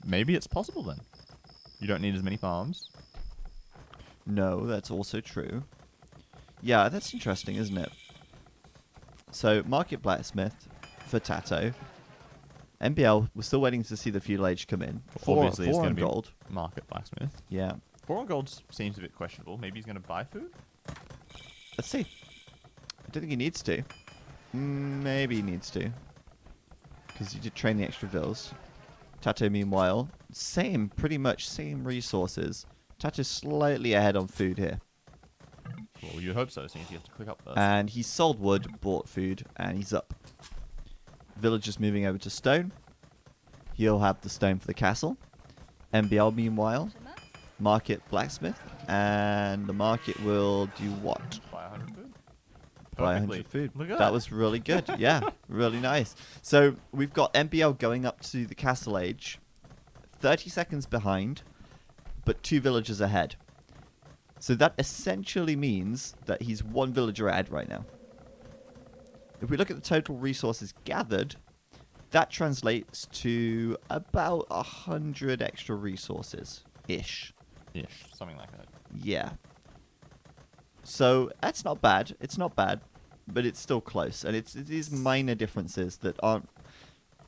maybe it's possible then. You don't need as many farms. No, that's also true. Yeah, that's interesting, isn't it? So, Market Blacksmith for Tato. MBL, we're still waiting to see the feudal age come in. Obviously, it's four going on to be gold. market blacksmith. Yeah. 4 on gold seems a bit questionable. Maybe he's going to buy food? Let's see. I don't think he needs to. Maybe he needs to. Because he did train the extra vills. Tato, meanwhile, pretty much same resources. Tato's slightly ahead on food here. Well, you'd hope so, since you have to click up first. And he sold wood, bought food, and he's up. Villagers moving over to stone. He'll have the stone for the castle. MBL, meanwhile, market blacksmith. And the market will do what? Buy 100 food? Buy Perfectly. 100 food. Look at That that. was really good. Yeah, really nice. So we've got MBL going up to the castle age. 30 seconds behind, but 2 villagers ahead. So that essentially means that he's 1 villager ahead right now. If we look at the total resources gathered, that translates to about 100 extra resources-ish. Ish, something like that. Yeah. So that's not bad. It's not bad, but it's still close. And it's these minor differences that aren't,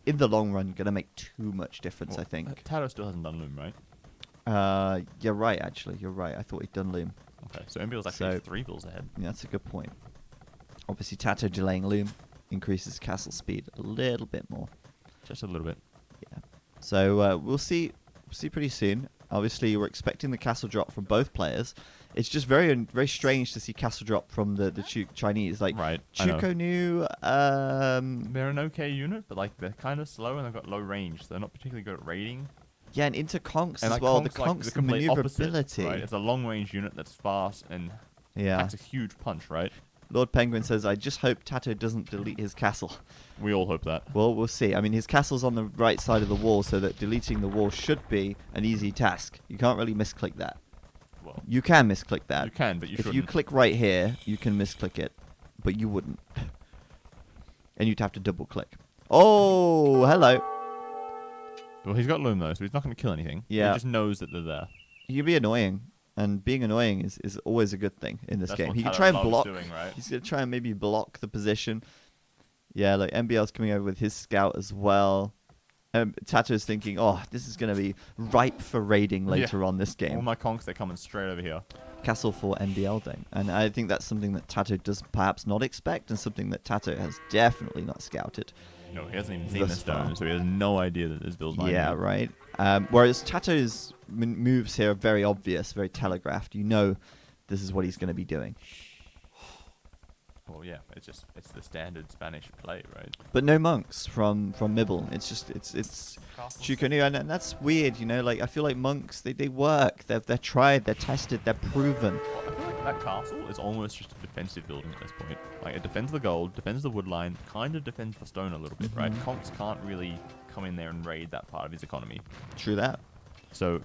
in the long run, going to make too much difference, Well, I think. Tato still hasn't done loom, right? You're right, actually. You're right. I thought he'd done loom. Okay, so MBL's actually So- 3 bills ahead. Yeah, that's a good point. Obviously, Tato delaying loom increases castle speed a little bit more. Just a little bit. Yeah. So we'll see pretty soon. Obviously, we're expecting the castle drop from both players. It's just very strange to see castle drop from the Chinese. Like, Right, I know. Chuko knew. They're an okay unit, but like they're kind of slow and they've got low range. So they're not particularly good at raiding. Yeah, and into conks And as like well. The Kong's like conks, the the complete opposite, maneuverability. right? It's a long range unit that's fast and Yeah. packs a huge punch, right? Lord Penguin says, I just hope Tato doesn't delete his castle. We all hope that. Well, we'll see. I mean, his castle's on the right side of the wall, so that deleting the wall should be an easy task. You can't really misclick that. Well, You can misclick that. you can, but you If shouldn't. you click right here, you can misclick it, but you wouldn't. And you'd have to double click. Oh, hello. Well, he's got loom though, so he's not going to kill anything. Yeah. He just knows that they're there. He can be annoying, and being annoying is always a good thing in this That's game. what He can Tato try and loves block. doing, right? He's going to try and maybe block the position. Yeah, like MBL's coming over with his scout as well. Tato's thinking, oh, this is going to be ripe for raiding later on this All game. my conks, they're coming straight over here. Castle for MBL thing. And I think that's something that Tato does perhaps not expect, and something that Tato has definitely not scouted. No, he hasn't even seen Thus the stone, far. so he has no idea that this build's lying Yeah, here. right. Whereas Tato's moves here are very obvious, very telegraphed. You know this is what he's going to be doing. Well, yeah, it's the standard Spanish play, right? But no monks from Mibble. It's just it's Chukonu, and that's weird. You know, like I feel like monks they work. They're tried. They're tested. They're proven. Well, I feel like that castle is almost just a defensive building at this point. Like it defends the gold, defends the wood line, kind of defends the stone a little bit, right? Mhm. Conks can't really come in there and raid that part of his economy. True that. So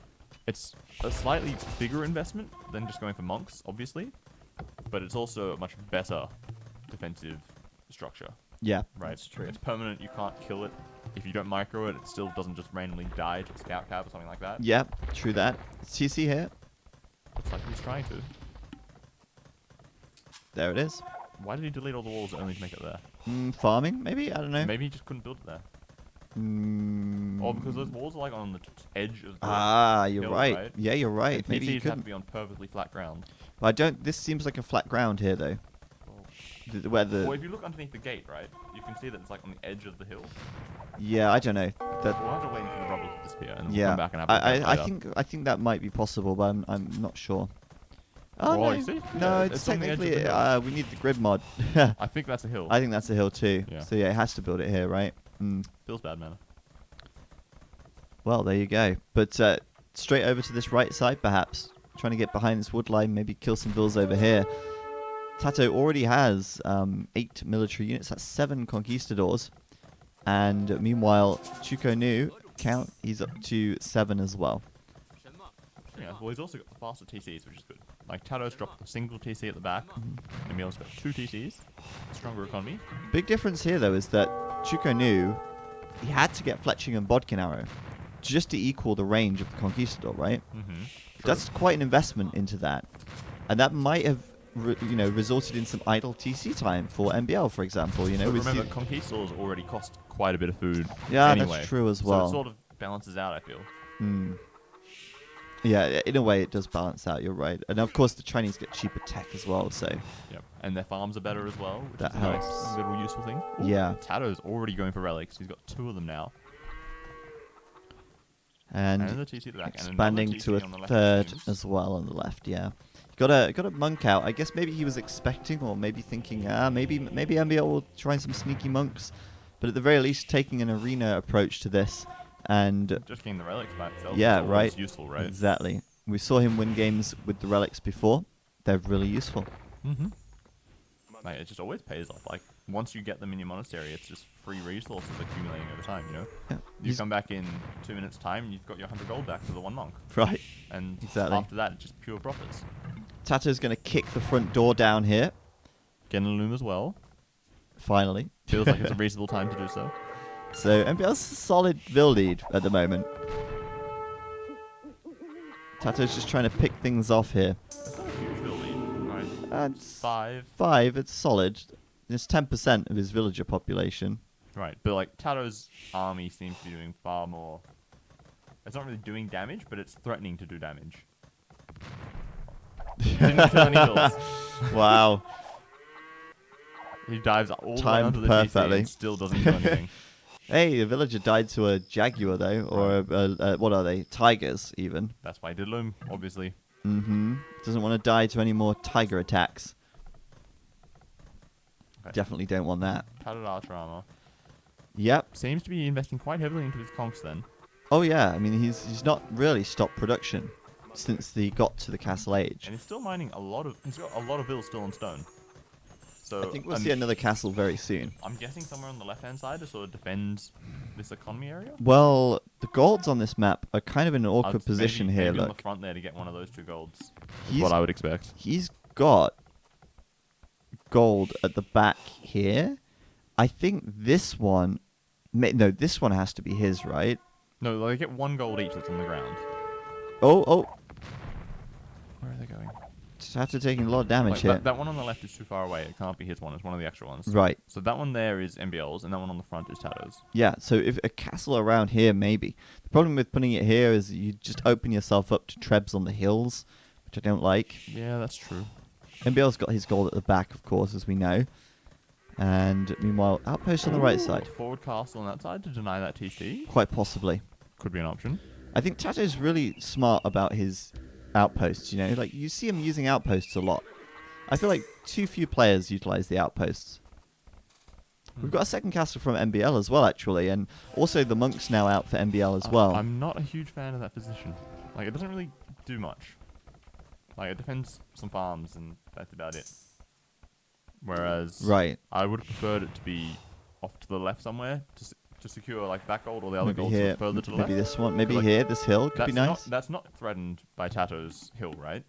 it's a slightly bigger investment than just going for monks, obviously, but it's also a much better defensive structure, Yeah, right? that's true. It's permanent. You can't kill it. If you don't micro it, it still doesn't just randomly die to a scout cab or something like that. Yeah, true that. TC here. Looks like he's trying to. There it is. Why did he delete all the walls only to make it there? Farming, maybe? I don't know. Maybe he just couldn't build it there. Mm. Or because those walls are like on the edge of the You're hill, right. right? Yeah, you're right. And Maybe you PCs have to couldn't. be on perfectly flat ground. But I don't. This seems like a flat ground here, though. Where the Well, if you look underneath the gate, right, you can see that it's like on the edge of the hill. yeah, I don't know. That We'll have to wait for the rubble to disappear and then we'll yeah, come back and have a look I later. think that might be possible, but I'm not sure. Oh, Oh, no. you see? No, Yeah, it's it's on the edge of the technically, hill. we need the grid mod. I think that's a hill. I think that's a hill too. Yeah. So yeah, it has to build it here, right? Mm. Feels bad, man. Well, there you go. But straight over to this right side, perhaps. Trying to get behind this wood line, maybe kill some vills over here. Tato already has 8 military units. That's 7 conquistadors. And meanwhile, Chuko Nu, count, he's up to 7 as well. Yeah, well, he's also got the faster TCs, which is good. Like, Tato's dropped a single TC at the back. Emil's got 2 TCs. Stronger economy. Big difference here, though, is that Chuko Nu, he had to get Fletching and Bodkin Arrow just to equal the range of the Conquistador, right? Mm-hmm. That's quite an investment into that. And that might have, resulted in some idle TC time for MBL, for example. You know, But we remember, see- Conquistadors already cost quite a bit of food Yeah, anyway. that's true as So well. it sort of balances out, I feel. Hmm. Yeah, in a way it does balance out, you're right. And of course the Chinese get cheaper tech as well, so Yep. And their farms are better as well, which That is a helps. nice little useful thing. Ooh, Yeah. Tato's already going for relics. He's got 2 of them now. and And the TC at the back. expanding and to a TC on the left, it third seems. as well on the left, yeah. Got a monk out. I guess maybe he was expecting or maybe thinking, maybe MBL will try some sneaky monks. But at the very least taking an arena approach to this and Just getting the relics by itself yeah, is always right. useful, right? Exactly. We saw him win games with the relics before. They're really useful. Mm-hmm. Like, it just always pays off. Like, once you get them in your monastery, it's just free resources accumulating over time, you know? Yeah. You come back in 2 minutes' time, you've got your 100 gold back for the 1 monk. Right. And Exactly. after that, it's just pure profits. Tato's going to kick the front door down here. Getting a loom as well. Finally. Feels like it's a reasonable time to do so. So MBL's a solid Vil lead at the moment. Tato's just trying to pick things off here. It's not a huge build lead, right? It's 5. 5, it's solid. It's 10% of his villager population. Right, but like Tato's army seems to be doing far more. It's not really doing damage, but it's threatening to do damage. Didn't kill any vills. Wow. He dives all the way Timed onto the perfectly. TC and still doesn't do anything. Hey, a villager died to a jaguar though, or what are they? Tigers even. That's why he did loom, obviously. Mm-hmm. Doesn't want to die to any more tiger attacks. Okay. Definitely don't want that. Tattered archer armor. Yep. Seems to be investing quite heavily into his conks then. Oh yeah. I mean, he's not really stopped production since he got to the castle age. And he's still mining a lot of. He's got a lot of vills still on stone. So I think we'll see another castle very soon. I'm guessing somewhere on the left-hand side to sort of defend this economy area. Well, the golds on this map are kind of in an awkward I'd position maybe, here. maybe on the Look, front there to get one of those 2 golds. Is He's- what I would expect. he's got gold at the back here. I think this one, no, this one has to be his, right? No, they get 1 gold each that's on the ground. Oh, Where are they going? just after taking a lot of damage Like, here. that one on the left is too far away. It can't be his one. It's one of the extra ones. Right. So that one there is MBL's, and that one on the front is Tato's. Yeah, so if a castle around here, maybe. The problem with putting it here is you just open yourself up to trebs on the hills, which I don't like. Yeah, that's true. MBL's got his gold at the back, of course, as we know. And meanwhile, outpost on the right side. Forward castle on that side to deny that TC. Quite possibly. Could be an option. I think Tato's really smart about his outposts, you know? Like, you see him using outposts a lot. I feel like too few players utilize the outposts. We've got a second castle from MBL as well, actually, and also the monk's now out for MBL as well. I'm not a huge fan of that position. Like, it doesn't really do much. Like, it defends some farms, and that's about it. Whereas, Right. I would have preferred it to be off to the left somewhere to secure, like, that gold or the other Maybe gold here, further to the maybe left. this one, maybe Like, here, this hill could be nice. That's not threatened by Tato's hill, right?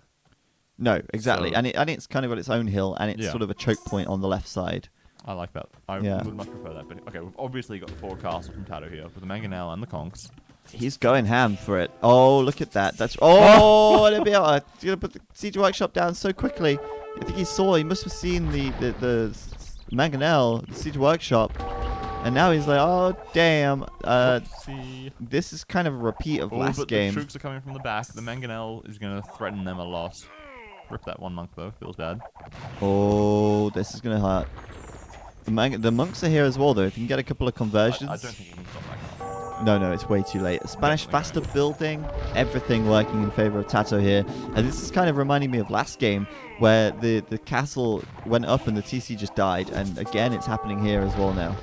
No, exactly, So- and it's kind of got its own hill, and it's Yeah. sort of a choke point on the left side. I like that. I Yeah. would much prefer that. But okay, we've obviously got the forward castle from Tato here with the mangonel and the conks. He's going ham for it. Oh, look at that! That's he's gonna put the siege workshop down so quickly. I think he must have seen the mangonel, the siege workshop, and now he's like, oh damn! See. This is kind of a repeat of last but game. the troops are coming from the back. The mangonel is going to threaten them a lot. Rip that 1 monk though. Feels bad. Oh, this is gonna hurt. The monks are here as well, though. If you can get a couple of conversions. I don't think he can stop that. No, it's way too late. Spanish faster building, everything working in favor of Tato here. And this is kind of reminding me of last game where the castle went up and the TC just died. And again, it's happening here as well now.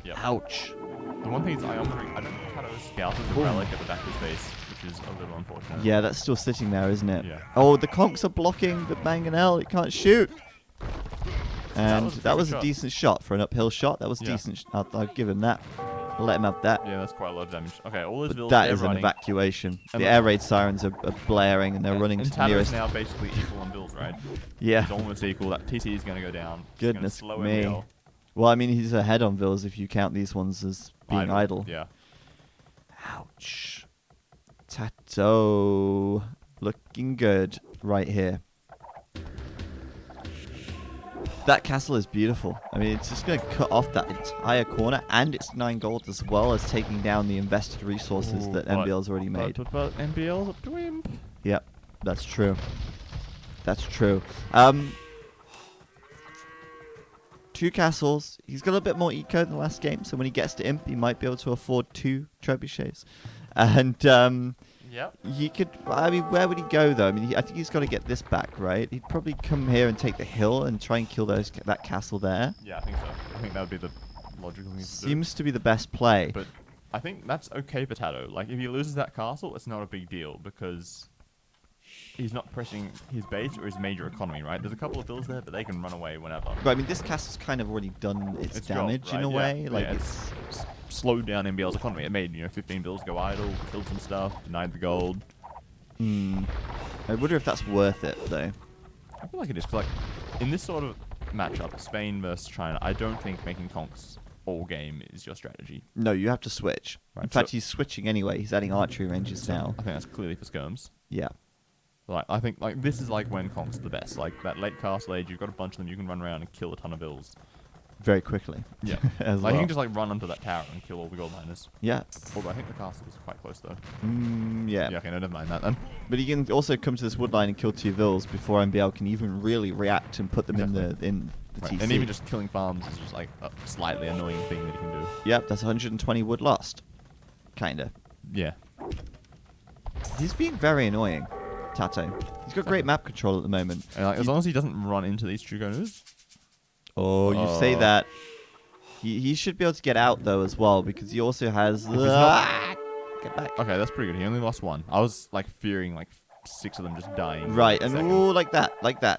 Yeah. Ouch. The one thing is, I don't think Tato scouted the relic at the back of his base, which is a little unfortunate. Yeah, that's still sitting there, isn't it? Yeah. Oh, the conks are blocking the mangonel. It can't shoot. And that was a decent shot for an uphill shot. That was decent. I'll give him that. I'll let him have that. Yeah, that's quite a lot of damage. Okay, all those builds. That is an evacuation. The air raid sirens are blaring and they're running to the nearest. Now basically equal on builds, right? Yeah. It's almost equal. That TC is going to go down. Goodness slow me. MBL. Well, I mean, he's ahead on vills if you count these ones as being idle. Yeah. Ouch. Tato looking good right here. That castle is beautiful. I mean, it's just going to cut off that entire corner, and it's 9 gold as well as taking down the invested resources that MBL's already made. But MBL's up to him. Yep, that's true. That's true. 2 castles. He's got a bit more eco than the last game, so when he gets to Imp, he might be able to afford 2 trebuchets. And Yep. he could. I mean, where would he go though? I mean, I think he's got to get this back, right? He'd probably come here and take the hill and try and kill that castle there. Yeah, I think so. I think that would be the logical thing to do. Seems to be the best play. But I think that's okay for Tato. Like, if he loses that castle, it's not a big deal because he's not pressing his base or his major economy, right? There's a couple of vills there, but they can run away whenever. But I mean, this castle's kind of already done its damage job, right? in a way. Like it's slowed down MBL's economy. It made 15 bills go idle, killed some stuff, denied the gold. I wonder if that's worth it though. I feel like it is. 'Cause, like, in this sort of matchup, Spain versus China, I don't think making conks all game is your strategy. No, you have to switch. Right, In fact, he's switching anyway. He's adding archery ranges now. I think that's clearly for skirms. Yeah. Like, I think this is like when conks are the best. Like that late castle age, you've got a bunch of them. You can run around and kill a ton of bills. Very quickly. Yeah. As Like well. you can just like run under that tower and kill all the gold miners. Yeah. Although I think the castle is quite close though. Yeah. Yeah. Okay. No, never mind that then. But he can also come to this wood line and kill 2 vills before MBL can even really react and put them in the Right. TC. And even just killing farms is just like a slightly annoying thing that you can do. Yep, that's 120 wood lost. Kinda. Yeah. He's being very annoying, Tato. He's got great map control at the moment. And like, as long as he doesn't run into these Trugoners. Oh, you say that. He should be able to get out though as well because he also has. Get back. Okay, that's pretty good. He only lost 1. I was like fearing like 6 of them just dying. Right, and ooh, like that,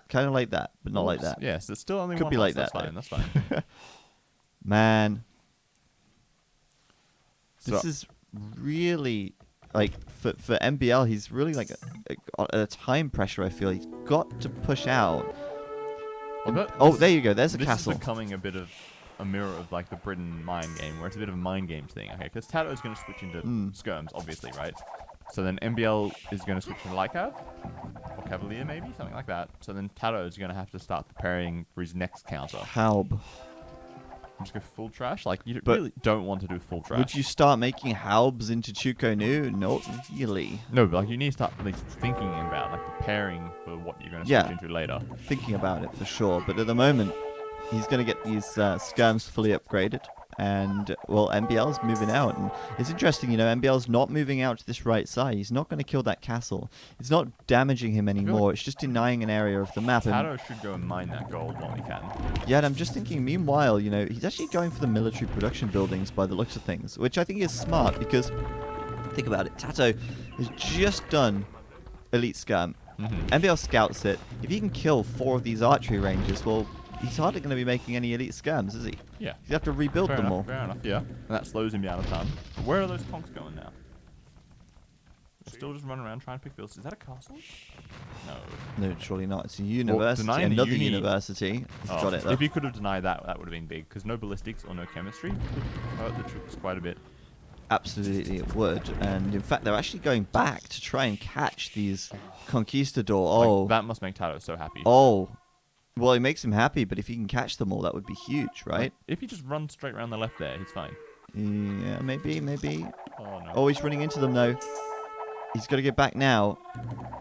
kind of like that, but not like that. Yes, it's still only Could 1 be loss. like that. That's fine. That's fine. Man, this So- is really like for MBL. He's really like a time pressure. I feel he's got to push out. Oh, there you go. There's a castle. This is becoming a bit of a mirror of like the Britain mind game, where it's a bit of a mind games thing. Okay, because Tato is going to switch into skirms, obviously, right? So then MBL is going to switch into light cav or cavalier, maybe something like that. So then Tato is going to have to start preparing for his next counter. Haub. Just go full trash. Like you But really don't want to do full trash. Would you start making Haubs into Chuko Nu? Not really. No, but like you need to start at least thinking about like preparing for what you're going to switch into later. Thinking about it for sure, but at the moment, he's going to get these skirms fully upgraded. And, well, MBL's moving out. And it's interesting, MBL's not moving out to this right side. He's not going to kill that castle. It's not damaging him anymore. It's just denying an area of the map. Tato should go and mine that gold while he can. Yeah, and I'm just thinking, meanwhile, he's actually going for the military production buildings by the looks of things, which I think is smart because, think about it, Tato has just done Elite Scam. MBL scouts it. If he can kill 4 of these archery ranges, well, he's hardly going to be making any elite scams, is he? Yeah. He's have to rebuild them all. Fair enough, yeah. And that slows him down a ton. But where are those conks going now? They're still just running around trying to pick builds. Is that a castle? No. No, surely not. It's a university. denying the Another uni- university. He's got it, though. If he could have denied that, that would have been big. Because no ballistics or no chemistry hurt the troops quite a bit. Absolutely, it would. And in fact, they're actually going back to try and catch these conquistador. Oh. Like, that must make Tato so happy. Oh. Well, it makes him happy, but if he can catch them all, that would be huge, right? Like, if he just runs straight around the left there, he's fine. Yeah, maybe. Oh, no. Oh, he's running into them, though. He's got to get back now.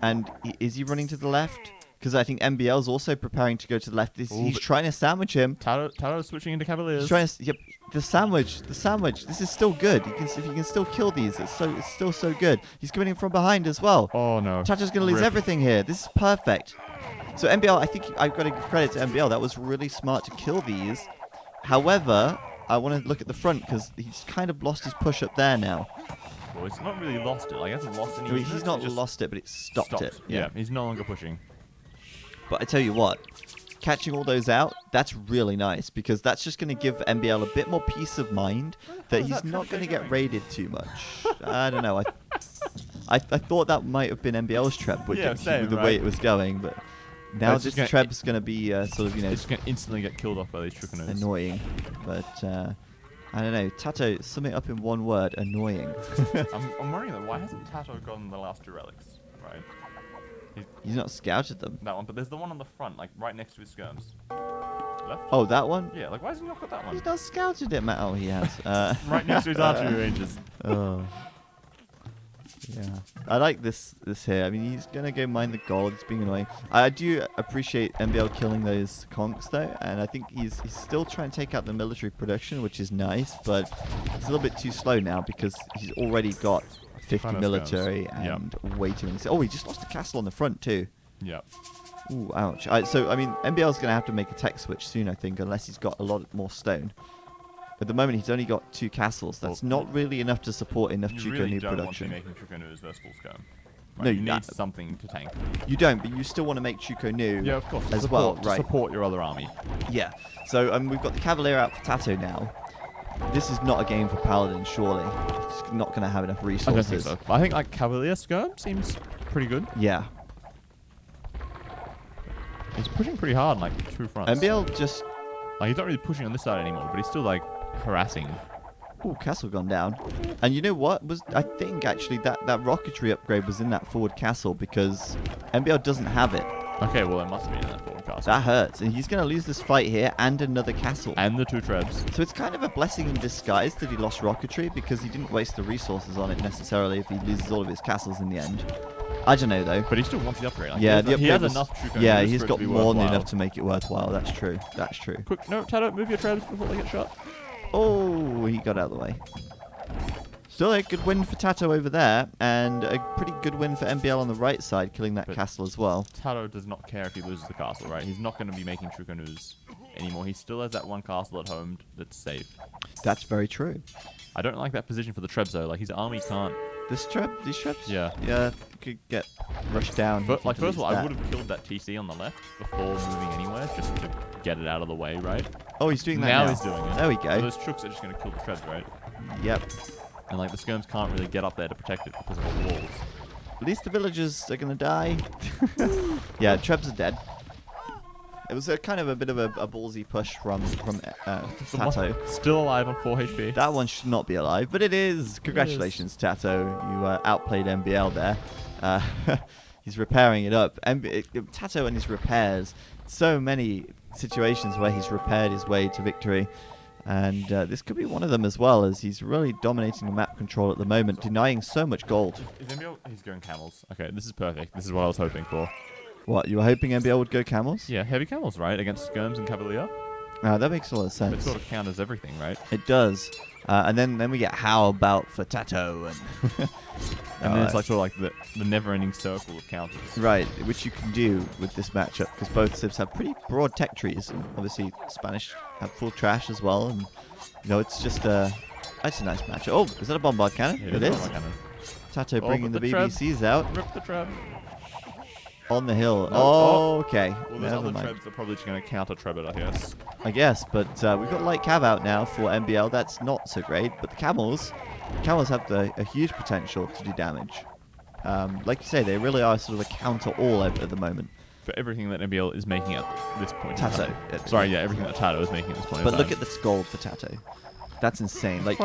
And is he running to the left? because I think MBL's also preparing to go to the left. He's trying to sandwich him. Tato switching into Cavaliers. He's trying to, yep, the sandwich. This is still good. If you can still kill these, it's still so good. He's coming in from behind as well. Oh no. Tato's going to lose everything here. This is perfect. So MBL, I think I've got to give credit to MBL. That was really smart to kill these. However, I want to look at the front because he's kind of lost his push up there now. Well, he's not really lost it. Like, he hasn't lost any. He's not lost it, but it's stopped it. Yeah, he's no longer pushing. But I tell you what, catching all those out, that's really nice because that's just going to give MBL a bit more peace of mind that he's not going to get raided too much. I don't know. I thought that might have been MBL's trap with the way it was going, but now this trap's going to be sort of, it's going to instantly get killed off by these Triconos. Annoying, but I don't know. Tato, sum it up in one word: annoying. I'm worrying though. Why hasn't Tato gotten the last 2 relics? Right. He's not scouted them. That one, but there's the one on the front, like right next to his skirms. Left? Oh, that one? Yeah, like why has he not got that one? He's not scouted it, Matt. Oh, he has. Right next to his archery ranges. Oh. Yeah. I like this here. I mean, he's going to go mine the gold. It's being annoying. I do appreciate MBL killing those conks, though, and I think he's still trying to take out the military production, which is nice, but it's a little bit too slow now because he's already got 50 military and way too many. Oh, he just lost a castle on the front too. Yep. Ooh, ouch. So, I mean, MBL's going to have to make a tech switch soon, I think, unless he's got a lot more stone. At the moment, he's only got 2 castles. That's not really enough to support enough Chuko new production. You really don't want to be making Chuko News versus full scum. Right? No, you need something to tank. You don't, but you still want to make Chuko new. Yeah, of course. As well, right? To support your other army. Yeah. So we've got the Cavalier out for Tato now. This is not a game for Paladin, surely. It's not going to have enough resources. I don't think so. I think like Cavalier Skirm seems pretty good. Yeah. He's pushing pretty hard on like 2 fronts. MBL just... Like, he's not really pushing on this side anymore, but he's still like harassing. Ooh, castle gone down. And you know what? I think actually that rocketry upgrade was in that forward castle because MBL doesn't have it. Okay, well, it must have been in that forward castle. That hurts. And he's going to lose this fight here and another castle. And the 2 trebs. So it's kind of a blessing in disguise that he lost rocketry because he didn't waste the resources on it necessarily if he loses all of his castles in the end. I don't know though. But he still wants the upgrade. Like, yeah, he has enough Chuko. Yeah, he's got more than enough to make it worthwhile. That's true. That's true. Quick, no, Tato, move your trebs before they get shot. Oh, he got out of the way. Still a good win for Tato over there, and a pretty good win for MBL on the right side, killing that castle as well. Tato does not care if he loses the castle, right? He's not going to be making Chuko News anymore. He still has that 1 castle at home that's safe. That's very true. I don't like that position for the trebs though. Like his army can't. These trebs? Yeah. Yeah, could get rushed down. But like first of all, I would have killed that TC on the left before moving anywhere, just to get it out of the way, right? Oh, he's doing that now. Now he's doing it. There we go. So those Chooks are just going to kill the trebs, right? Yep. And like the skirms can't really get up there to protect it because of all the walls. At least the villagers are going to die. Yeah, trebs are dead. It was a kind of a bit of a ballsy push from Tato. Still alive on 4 HP. That one should not be alive, but it is. Congratulations, Tato. You outplayed MBL there. He's repairing it up. Tato and his repairs. So many situations where he's repaired his way to victory. And this could be one of them as well, as he's really dominating the map control at the moment, denying so much gold. Is MBL? He's going camels. Okay, this is perfect. This is what I was hoping for. What, you were hoping MBL would go camels? Yeah, heavy camels, right? Against skirms and cavalier. That makes a lot of sense. It sort of counters everything, right? It does. And then we get how about for Tato and and then it's like sort of like the never-ending circle of counters. Right, which you can do with this matchup because both civs have pretty broad tech trees. And obviously, Spanish have full trash as well, and you know it's just that's a nice matchup. Oh, is that a bombard cannon? Yeah, it is. Tato bringing the BBCs out. Rip the treb. On the hill. No, oh, okay. Well, those other trebs are probably just going to counter treb it, I guess. I guess, but we've got light cav out now for MBL. That's not so great, but the camels have a huge potential to do damage. Like you say, they really are sort of a counter all at the moment. For everything that MBL is making at this point. Tato. Sorry, yeah, everything that Tato is making at this point. But look at this gold for Tato. That's insane. Like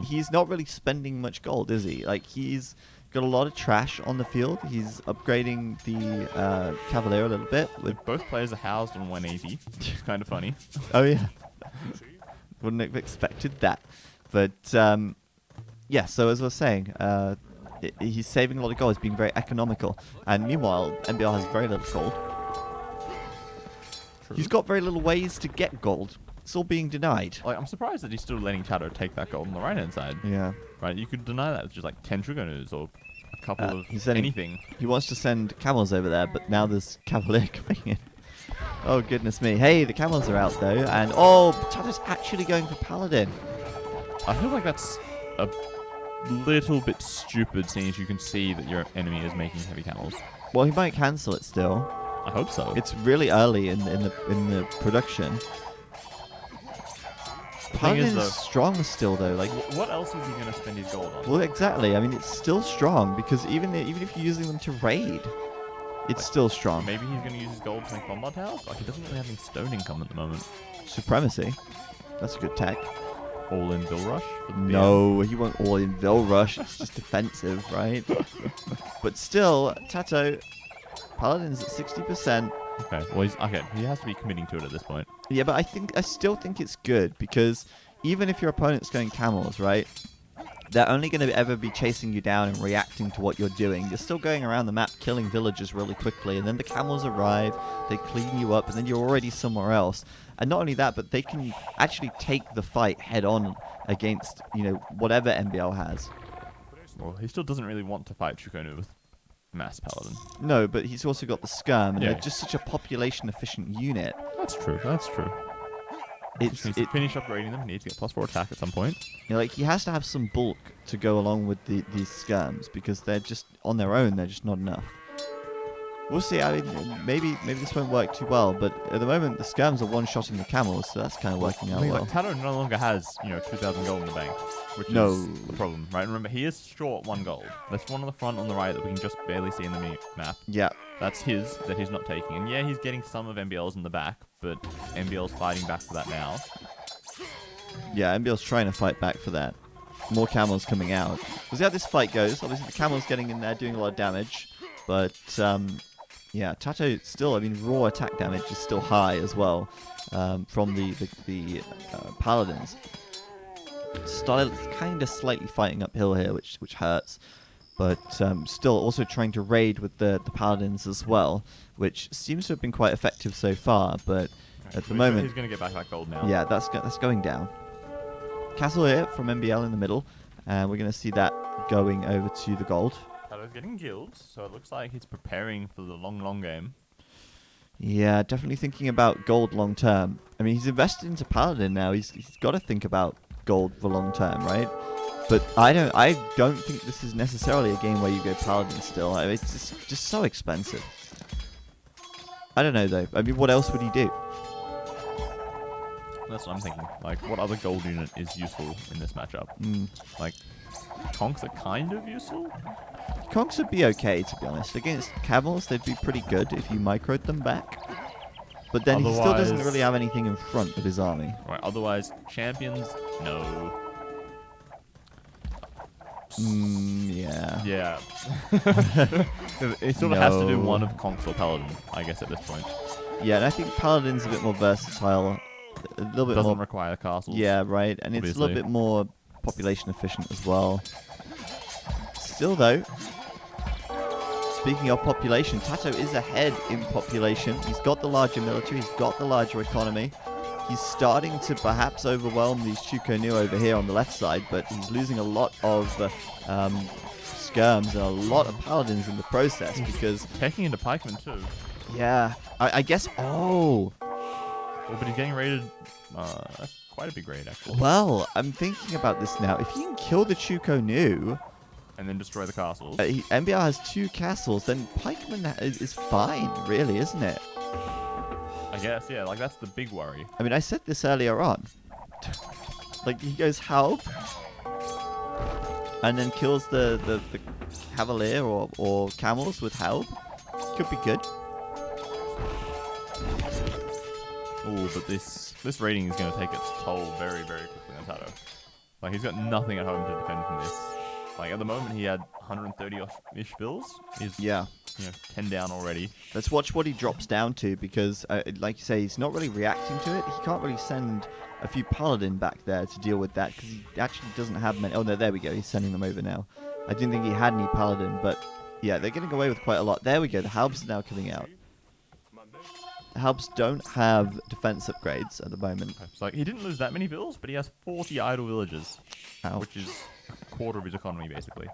he's not really spending much gold, is he? Like he's got a lot of trash on the field. He's upgrading the Cavalier a little bit. Both players are housed on 180. It's kind of funny. Oh yeah. Wouldn't have expected that. But yeah, so as I was saying, he's saving a lot of gold. He's being very economical. And meanwhile, MBL has very little gold. true. He's got very little ways to get gold. It's all being denied. Like, I'm surprised that he's still letting Tato take that gold on the right-hand side. Yeah. Right, you could deny that with just like 10 Trigonus or a couple of He's sending- anything. He wants to send camels over there, but now there's Cavalier coming in. Oh, goodness me. Hey, the camels are out, though. And, oh, Tato's actually going for Paladin. I feel like that's a little bit stupid, seeing as you can see that your enemy is making heavy camels. Well, he might cancel it still. I hope so. It's really early in the production. Paladin is, though, is strong still, though. Like, what else is he going to spend his gold on? well, exactly. I mean, it's still strong because even if you're using them to raid, it's Like, still strong. Maybe he's going to use his gold to make bomb towers? Like, he doesn't really have any stone income at the moment. Supremacy. That's a good tech. All in Bill Rush? For the No, he won't all in Vil Rush. It's just defensive, right? But still, Tato, Paladin's at 60%. Okay, well, he has to be committing to it at this point. Yeah, but I still think it's good because even if your opponent's going camels, right? They're only going to ever be chasing you down and reacting to what you're doing. You're still going around the map killing villagers really quickly, and then the camels arrive, they clean you up, and then you're already somewhere else. And not only that, but they can actually take the fight head on against, whatever MBL has. Well, he still doesn't really want to fight Chukonu with Mass Paladin. No, but he's also got the Skirm, and Yeah. they're just such a population-efficient unit. That's true, that's true. It's Needs to finish upgrading them. He needs to get +4 attack at some point. he has to have some bulk to go along with these Skirms because they're just on their own. They're just not enough. We'll see. I mean, maybe this won't work too well, but at the moment the Skirms are one-shotting the camels, so that's kind of working out well. Like, Tato no longer has 2,000 gold in the bank, which No. is the problem, right? Remember, he is short 1 gold. That's one on the front on the right that we can just barely see in the map. Yeah. That's his that he's not taking, and yeah, he's getting some of MBL's in the back, but MBL's fighting back for that now. Yeah, MBL's trying to fight back for that. More camels coming out. We'll see how this fight goes. Obviously, the camels getting in there, doing a lot of damage. But, yeah, Tato still, raw attack damage is still high as well from the Paladins. Started kind of slightly fighting uphill here, which hurts. But still also trying to raid with the Paladins as well, which seems to have been quite effective so far. But at the moment... He's going to get back that gold now. Yeah, that's going down. Castle here from MBL in the middle, and we're going to see that going over to the gold. Tato's getting guilds, so it looks like he's preparing for the long game. Yeah, definitely thinking about gold long term. I mean, he's invested into Paladin now. He's got to think about gold for long term, right? But I don't think this is necessarily a game where you go Paladin still. I mean, it's just so expensive. I don't know though. I mean, what else would he do? That's what I'm thinking. Like, what other gold unit is useful in this matchup? Like, Conks are kind of useful? Conks would be okay, to be honest. Against camels, they'd be pretty good if you microed them back. But then he still doesn't Otherwise- really have anything in front of his army. Right, otherwise, champions, no. Yeah. Yeah. It sort of has to do No. one of Conks or Paladin, I guess, at this point. Yeah, and I think Paladin's a bit more versatile. A little bit Doesn't more... require castles. Yeah, right. And it's a little obviously. bit more population efficient as well. Still, though, speaking of population, Tato is ahead in population. He's got the larger military. He's got the larger economy. He's starting to perhaps overwhelm these Chukonu over here on the left side, but he's losing a lot of skirms and a lot of paladins in the process because... Taking into pikemen, too. Yeah, I guess... Oh... Well, but he's getting raided. That's quite a big raid, actually. Well, I'm thinking about this now. If he can kill the Chukonu... And then destroy the castles. MBR has 2 castles, then pikeman is fine, really, isn't it? I guess, yeah. Like, that's the big worry. I mean, I said this earlier on. Like, he goes help, and then kills the cavalier or camels with help. Could be good. Oh, but this raiding is going to take its toll very, very quickly on Tato. Like, he's got nothing at home to defend from this. Like, at the moment, he had 130-ish bills. He's, Yeah. 10 down already. Let's watch what he drops down to, because, like you say, he's not really reacting to it. He can't really send a few paladin back there to deal with that, because he actually doesn't have many. Oh, no, there we go. He's sending them over now. I didn't think he had any paladin, but, yeah, they're getting away with quite a lot. There we go. The halbs are now coming out. Halbs don't have defense upgrades at the moment. It's like, he didn't lose that many vills, but he has 40 idle villages, Ouch. which is a quarter of his economy, basically.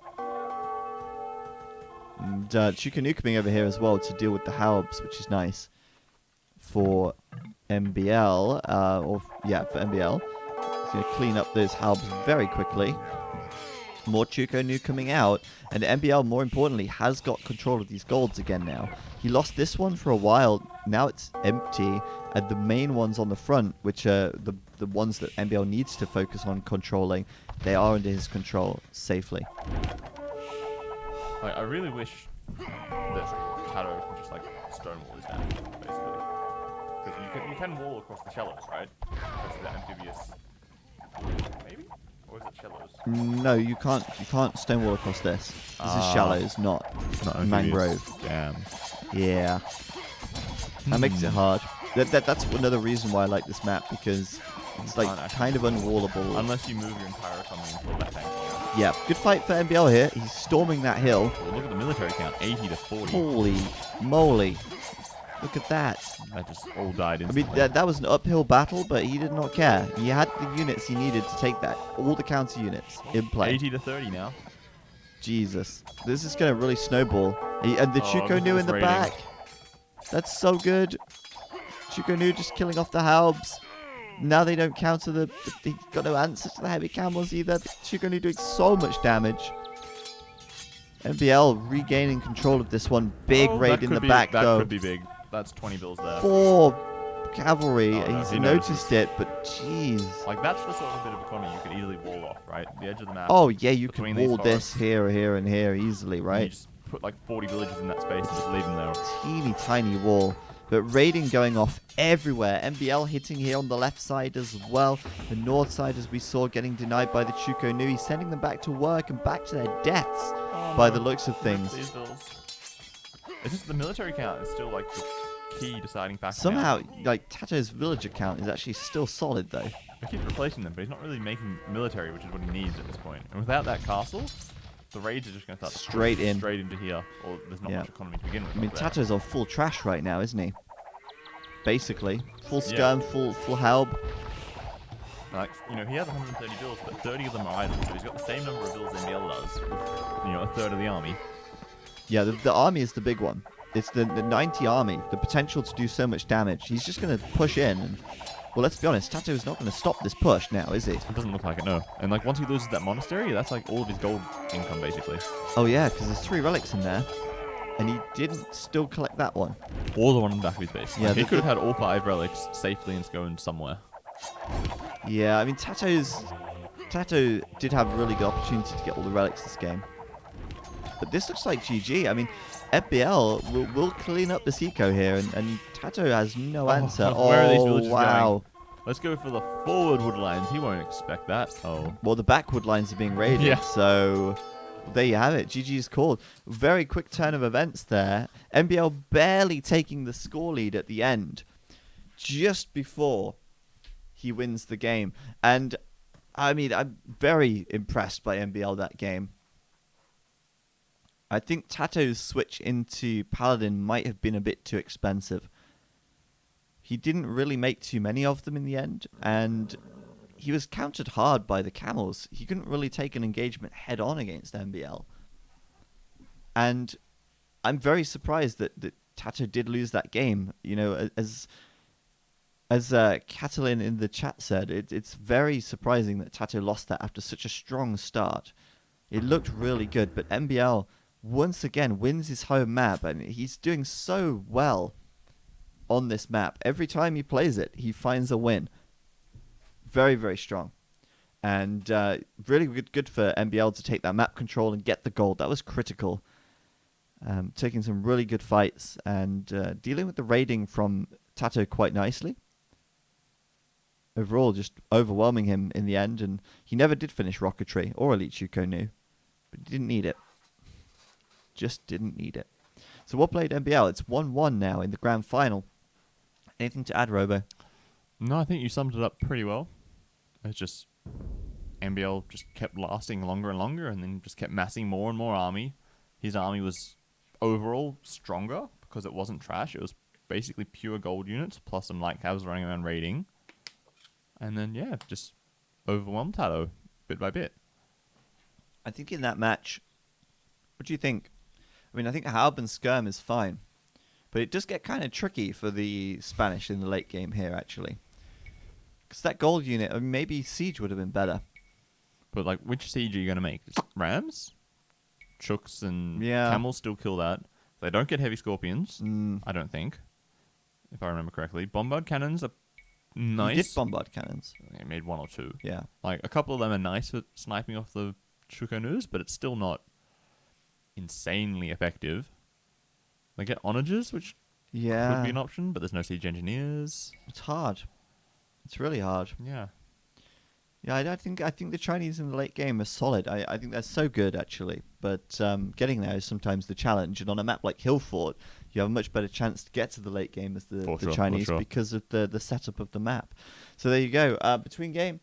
And Chukanu coming over here as well to deal with the Halbs, which is nice for MBL. For MBL. He's going to clean up those Halbs very quickly. More Chukanu coming out, and MBL, more importantly, has got control of these golds again now. He lost this one for a while. Now it's empty, and the main ones on the front, which are the ones that MBL needs to focus on controlling, they are under his control safely. Like, I really wish that Tato can just like stonewall this down, basically, because you can wall across the shallows, right? That's the amphibious, maybe, or is it shallows? No, you can't. You can't stonewall across this. This is shallows, not mangrove. Damn. Yeah, that makes it hard. That's another reason why I like this map, because it's like kind of unwallable. Unless you move your entire economy into a left angle. Yeah, good fight for MBL here. He's storming that hill. Well, look at the military count, 80 to 40. Holy moly. Look at that. That just all died I instantly. mean, that was an uphill battle, but he did not care. He had the units he needed to take that. All the counter units in play. 80 to 30 now. Jesus. This is going to really snowball. And the Chukonu in the back. That's so good. Chukonu just killing off the Halbs. Now they don't counter they got no answer to the heavy camels either. The Chukonu doing so much damage. MBL regaining control of this one. Big raid in the back, though. That could be big. That's 20 bills there. 4 cavalry. Oh, no, He's he noticed it, but jeez. Like, that's the sort of bit of economy you could easily wall off, right? The edge of the map. Oh, yeah, you can between these wall this forests. here, here, and here easily, You right? just put like 40 villages in that space and just leave them there. Teeny tiny wall. But raiding going off everywhere. MBL hitting here on the left side as well. The north side, as we saw, getting denied by the Chukonu. He's sending them back to work and back to their deaths by the looks of things. These bills. It's just the military count is still like the key deciding factor. Somehow, like, Tato's villager count is actually still solid, though. I keep replacing them, but he's not really making military, which is what he needs at this point. And without that castle, the raids are just going to start Straight into here, or there's not Yeah. much economy to begin with. I mean, up there. Tato's on full trash right now, isn't he? Basically. Full scum, full Halb. Like, you know, he has 130 bills, but 30 of them are idle, so he's got the same number of bills MBL does, with, you know, a third of the army. Yeah, the army is the big one. It's the 90 army, the potential to do so much damage. He's just going to push in. And, well, let's be honest, Tato is not going to stop this push now, is he? It doesn't look like it, no. And like, once he loses that monastery, that's like all of his gold income, basically. Oh, yeah, because there's 3 relics in there. And he didn't still collect that one. Or the one in the back of his base. Yeah, Like, he the- could have had all 5 relics safely and going somewhere. Yeah, I mean, Tato did have a really good opportunity to get all the relics this game. But this looks like GG. I mean, FBL will clean up this eco here, and Tato has no answer. Where are these villages wow. going? Let's go for the forward wood lines. He won't expect that. Oh. Well, the backwood lines are being raided, Yeah. so there you have it. GG's called. Very quick turn of events there. MBL barely taking the score lead at the end, just before he wins the game. And, I mean, I'm very impressed by MBL that game. I think Tato's switch into Paladin might have been a bit too expensive. He didn't really make too many of them in the end, and he was countered hard by the camels. He couldn't really take an engagement head on against MBL. And I'm very surprised that Tato did lose that game. You know, as Catalin in the chat said, it's very surprising that Tato lost that after such a strong start. It looked really good, but MBL once again wins his home map, and he's doing so well on this map. Every time he plays it, he finds a win. Very, very strong. And really good for MBL to take that map control and get the gold. That was critical. Taking some really good fights and dealing with the raiding from Tato quite nicely. Overall, just overwhelming him in the end. And he never did finish Rocketry or Elite Chukonu, but he didn't need it. Just didn't need it. So what played MBL? It's 1-1 now in the grand final. Anything to add, Robo? No, I think you summed it up pretty well. It's just MBL just kept lasting longer and longer, and then just kept massing more and more army. His army was overall stronger because it wasn't trash. It was basically pure gold units plus some light cabs running around raiding. And then, yeah, just overwhelm Tato bit by bit. I think in that match, what do you think? I mean, I think Halb and Skirm is fine. But it does get kind of tricky for the Spanish in the late game here, actually. Because that gold unit, I mean, maybe Siege would have been better. But, like, which siege are you going to make? Just Rams? Chooks and Yeah. Camels still kill that. They don't get heavy Scorpions, Mm. I don't think, if I remember correctly. Bombard cannons are nice. You did bombard cannons. They made 1 or 2. Yeah. Like, a couple of them are nice for sniping off the Chukanus, but it's still not insanely effective. They get onagers, which Yeah. could be an option, but there's no siege engineers. It's hard. It's really hard. Yeah. Yeah, I think the Chinese in the late game are solid. I think they're so good, actually. But getting there is sometimes the challenge. And on a map like Hillfort, you have a much better chance to get to the late game as the Chinese because of the setup of the map. So there you go. Between game,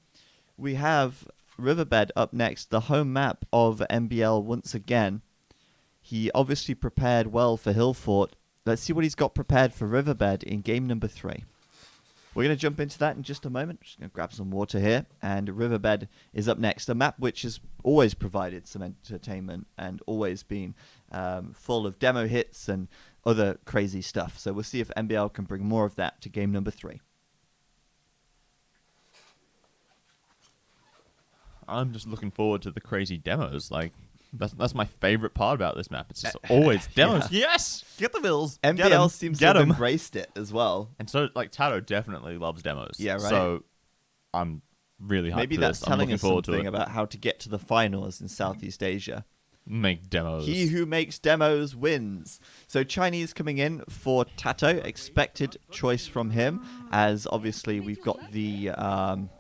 we have Riverbed up next, the home map of MBL once again. He obviously prepared well for Hillfort. Let's see what he's got prepared for Riverbed in game number 3. We're going to jump into that in just a moment. Just going to grab some water here. And Riverbed is up next. A map which has always provided some entertainment and always been full of demo hits and other crazy stuff. So we'll see if MBL can bring more of that to game number 3. I'm just looking forward to the crazy demos. Like, that's my favorite part about this map. It's just always demos. Yeah. Yes! Get the bills. MBL seems to have embraced it as well. And so, like, Tato definitely loves demos. Yeah, right. So, I'm really hyped Maybe for that's this. I'm telling looking us forward to something it. about how to get to the finals in Southeast Asia. Make demos. He who makes demos wins. So Chinese coming in for Tato. Expected choice from him, as obviously we've got the...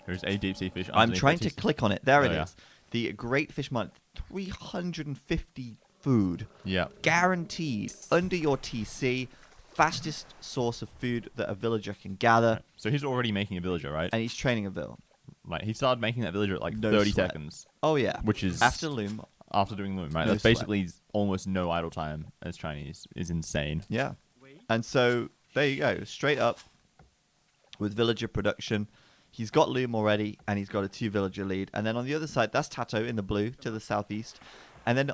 There's a deep sea fish. I'm trying to click on it. There it yeah. is. The Great Fish Month. 350 food. Yeah. Guaranteed. Under your TC. Fastest source of food that a villager can gather. Right. So he's already making a villager, right? And he's training a villager. Like, he started making that villager at like No 30 sweat. seconds. Oh, yeah. Which is... After Loom. After doing Loom, right? No That's sweat. basically almost no idle time as Chinese. Is insane. Yeah. And so, there you go. Straight up with villager production. He's got Loom already, and he's got a 2 villager lead. And then on the other side, that's Tato in the blue to the southeast. And then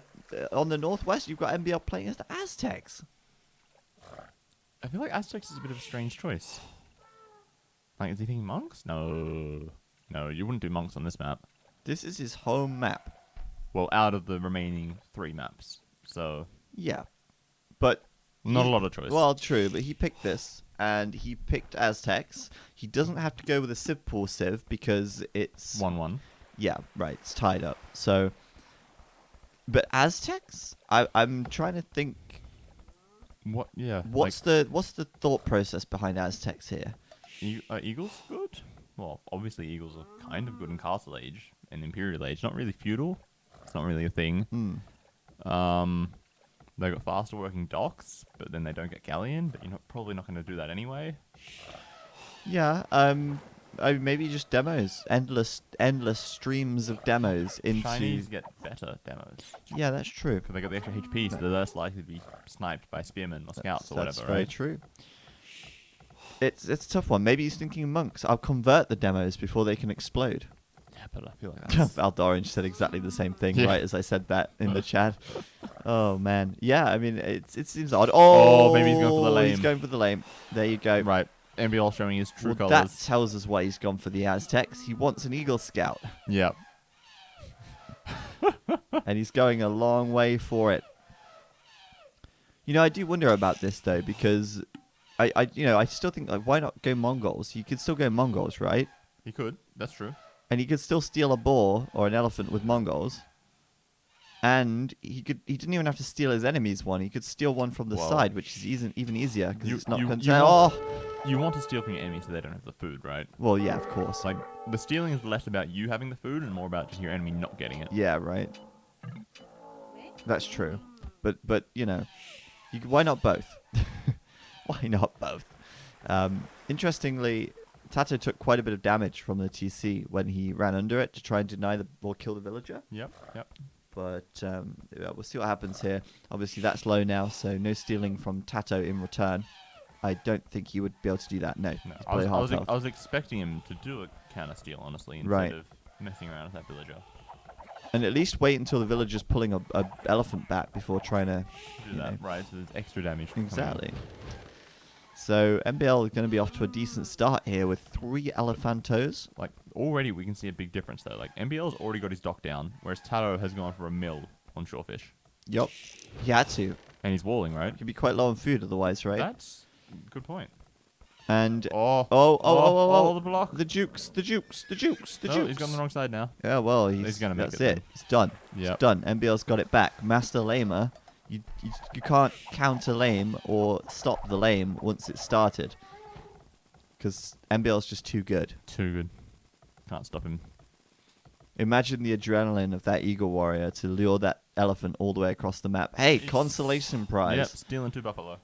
on the northwest, you've got MBL playing as the Aztecs. I feel like Aztecs is a bit of a strange choice. Like, is he thinking monks? No. No, you wouldn't do monks on this map. This is his home map. Well, out of the remaining 3 maps. So, Yeah. But... not a lot of choice. Well, true, but he picked this, and he picked Aztecs. He doesn't have to go with a Civ Pool Civ, because it's... 1-1. Yeah, right, it's tied up. So... But Aztecs? I'm trying to think... What? Yeah. What's the thought process behind Aztecs here? Are Eagles good? Well, obviously Eagles are kind of good in Castle Age and Imperial Age. Not really feudal. It's not really a thing. They got faster working docks, but then they don't get galleon. But you're probably not going to do that anyway. Yeah, maybe just demos. Endless streams of demos into... Chinese get better demos. Yeah, that's true. Because they got the extra HP, so they're less likely to be sniped by spearmen or scouts or whatever, That's very right? true. It's a tough one. Maybe he's thinking monks. I'll convert the demos before they can explode. Yeah, but I feel like that's... Valdorange said exactly the same thing, right, as I said that in the chat. Oh, man. Yeah, I mean, it seems odd. Oh, maybe he's going for the lame. He's going for the lame. There you go. Right. MBL showing his true Well, colors. that tells us why he's gone for the Aztecs. He wants an Eagle Scout. Yeah. And he's going a long way for it. You know, I do wonder about this, though, because I still think, like, why not go Mongols? You could still go Mongols, right? He could. That's true. And he could still steal a boar or an elephant with Mongols. And he didn't even have to steal his enemy's one. He could steal one from the Well, side, which is even easier because it's not... You want to steal from your enemies so they don't have the food, right? Well, yeah, of course. Like, the stealing is less about you having the food and more about just your enemy not getting it. Yeah, right. That's true. But you know, why not both? Why not both? Interestingly, Tato took quite a bit of damage from the TC when he ran under it to try and deny or kill the villager. Yep. But we'll see what happens here. Obviously, that's low now, so no stealing from Tato in return. I don't think he would be able to do that. No, No, he's I was, below I, half was, health. I was expecting him to do a counter steal, honestly, instead Right. of messing around with that villager. And at least wait until the villager's pulling a elephant back before trying to Do that, right? So there's extra damage. coming in. exactly. So MBL is going to be off to a decent start here with 3 elephantos. Like, already we can see a big difference, though. Like, MBL's already got his dock down, whereas Tato has gone for a mill on shorefish. Yup. He had to. And he's walling, right? He'd be quite low on food otherwise, right? That's a good point. And Oh, the block. the jukes. Oh, he's gone the wrong side now. Yeah, well, He's gonna make that's it it. then. It's done. Yep. It's done. MBL's got it back. Master Lamer, you can't counter lame or stop the lame once it's started. Because MBL's just too good. Too good. Can't stop him. Imagine the adrenaline of that Eagle Warrior to lure that elephant all the way across the map. Hey, consolation prize. Yep, stealing 2 buffalo.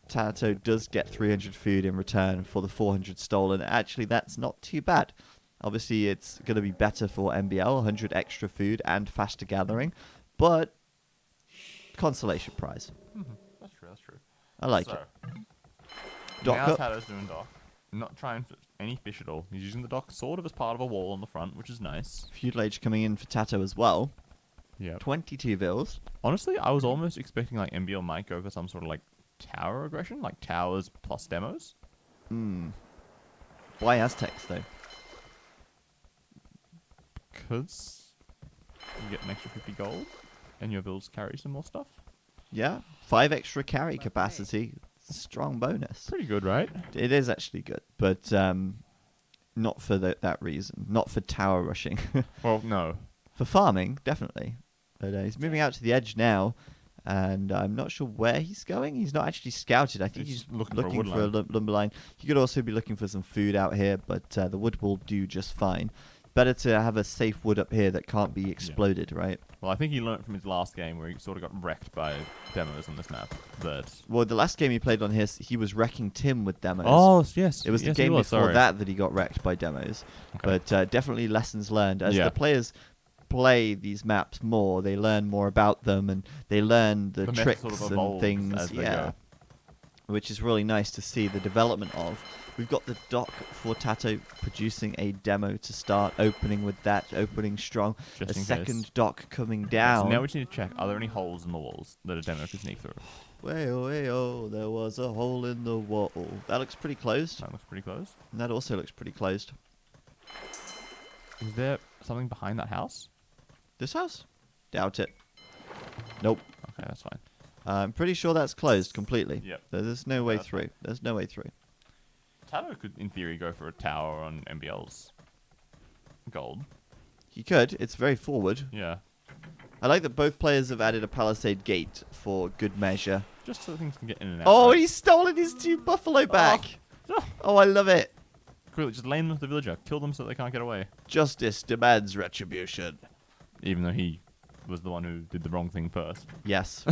Tato does get 300 food in return for the 400 stolen. Actually, that's not too bad. Obviously, it's going to be better for MBL, 100 extra food and faster gathering. But, consolation prize. That's true. I like so, it. Dock now up. Tato's doing dock. Not trying for any fish at all. He's using the dock sort of as part of a wall on the front, which is nice. Feudal Age coming in for Tato as well. Yeah. 22 vills. Honestly, I was almost expecting like MBL might go for some sort of like tower aggression, like towers plus demos. Why Aztecs, though? Because you get an extra 50 gold, and your vills carry some more stuff. Yeah. 5 extra carry capacity. Strong bonus. Pretty good, right? It is actually good, but not for that reason. Not for tower rushing. Well, no. For farming, definitely. But he's moving out to the edge now, and I'm not sure where he's going. He's not actually scouted. I think he's He's looking for a lumber line. He could also be looking for some food out here, but the wood will do just fine. Better to have a safe wood up here that can't be exploded, right? Well, I think he learned from his last game where he sort of got wrecked by demos on this map. That Well, the last game he played on here, he was wrecking Tim with demos. oh yes, It was the yes, game he was, before sorry. that he got wrecked by demos. Okay. But definitely lessons learned. As Yeah. the players play these maps more, they learn more about them, and they learn the meta tricks sort of and evolves things. as they Yeah. go. Which is really nice to see the development of. We've got the dock for Tato producing a demo to start, opening with that, opening strong. Just A in second case. dock coming So down. now we just need to check: are there any holes in the walls that a demo could sneak through? Way-oh, way-oh, there was a hole in the wall. That looks pretty closed. That looks pretty close. And that also looks pretty closed. Is there something behind that house? This house? Doubt it. Nope. Okay, that's fine. I'm pretty sure that's closed completely. Yep. There's no way That's through. fine. There's no way through. Tato could, in theory, go for a tower on MBL's gold. He could. It's very forward. Yeah. I like that both players have added a palisade gate for good measure. Just so things can get in and out. Oh, right? he's stolen his 2 buffalo back. Oh. Oh, I love it. Cool, just lane them to the villager. Kill them so they can't get away. Justice demands retribution. Even though he was the one who did the wrong thing first. Yes.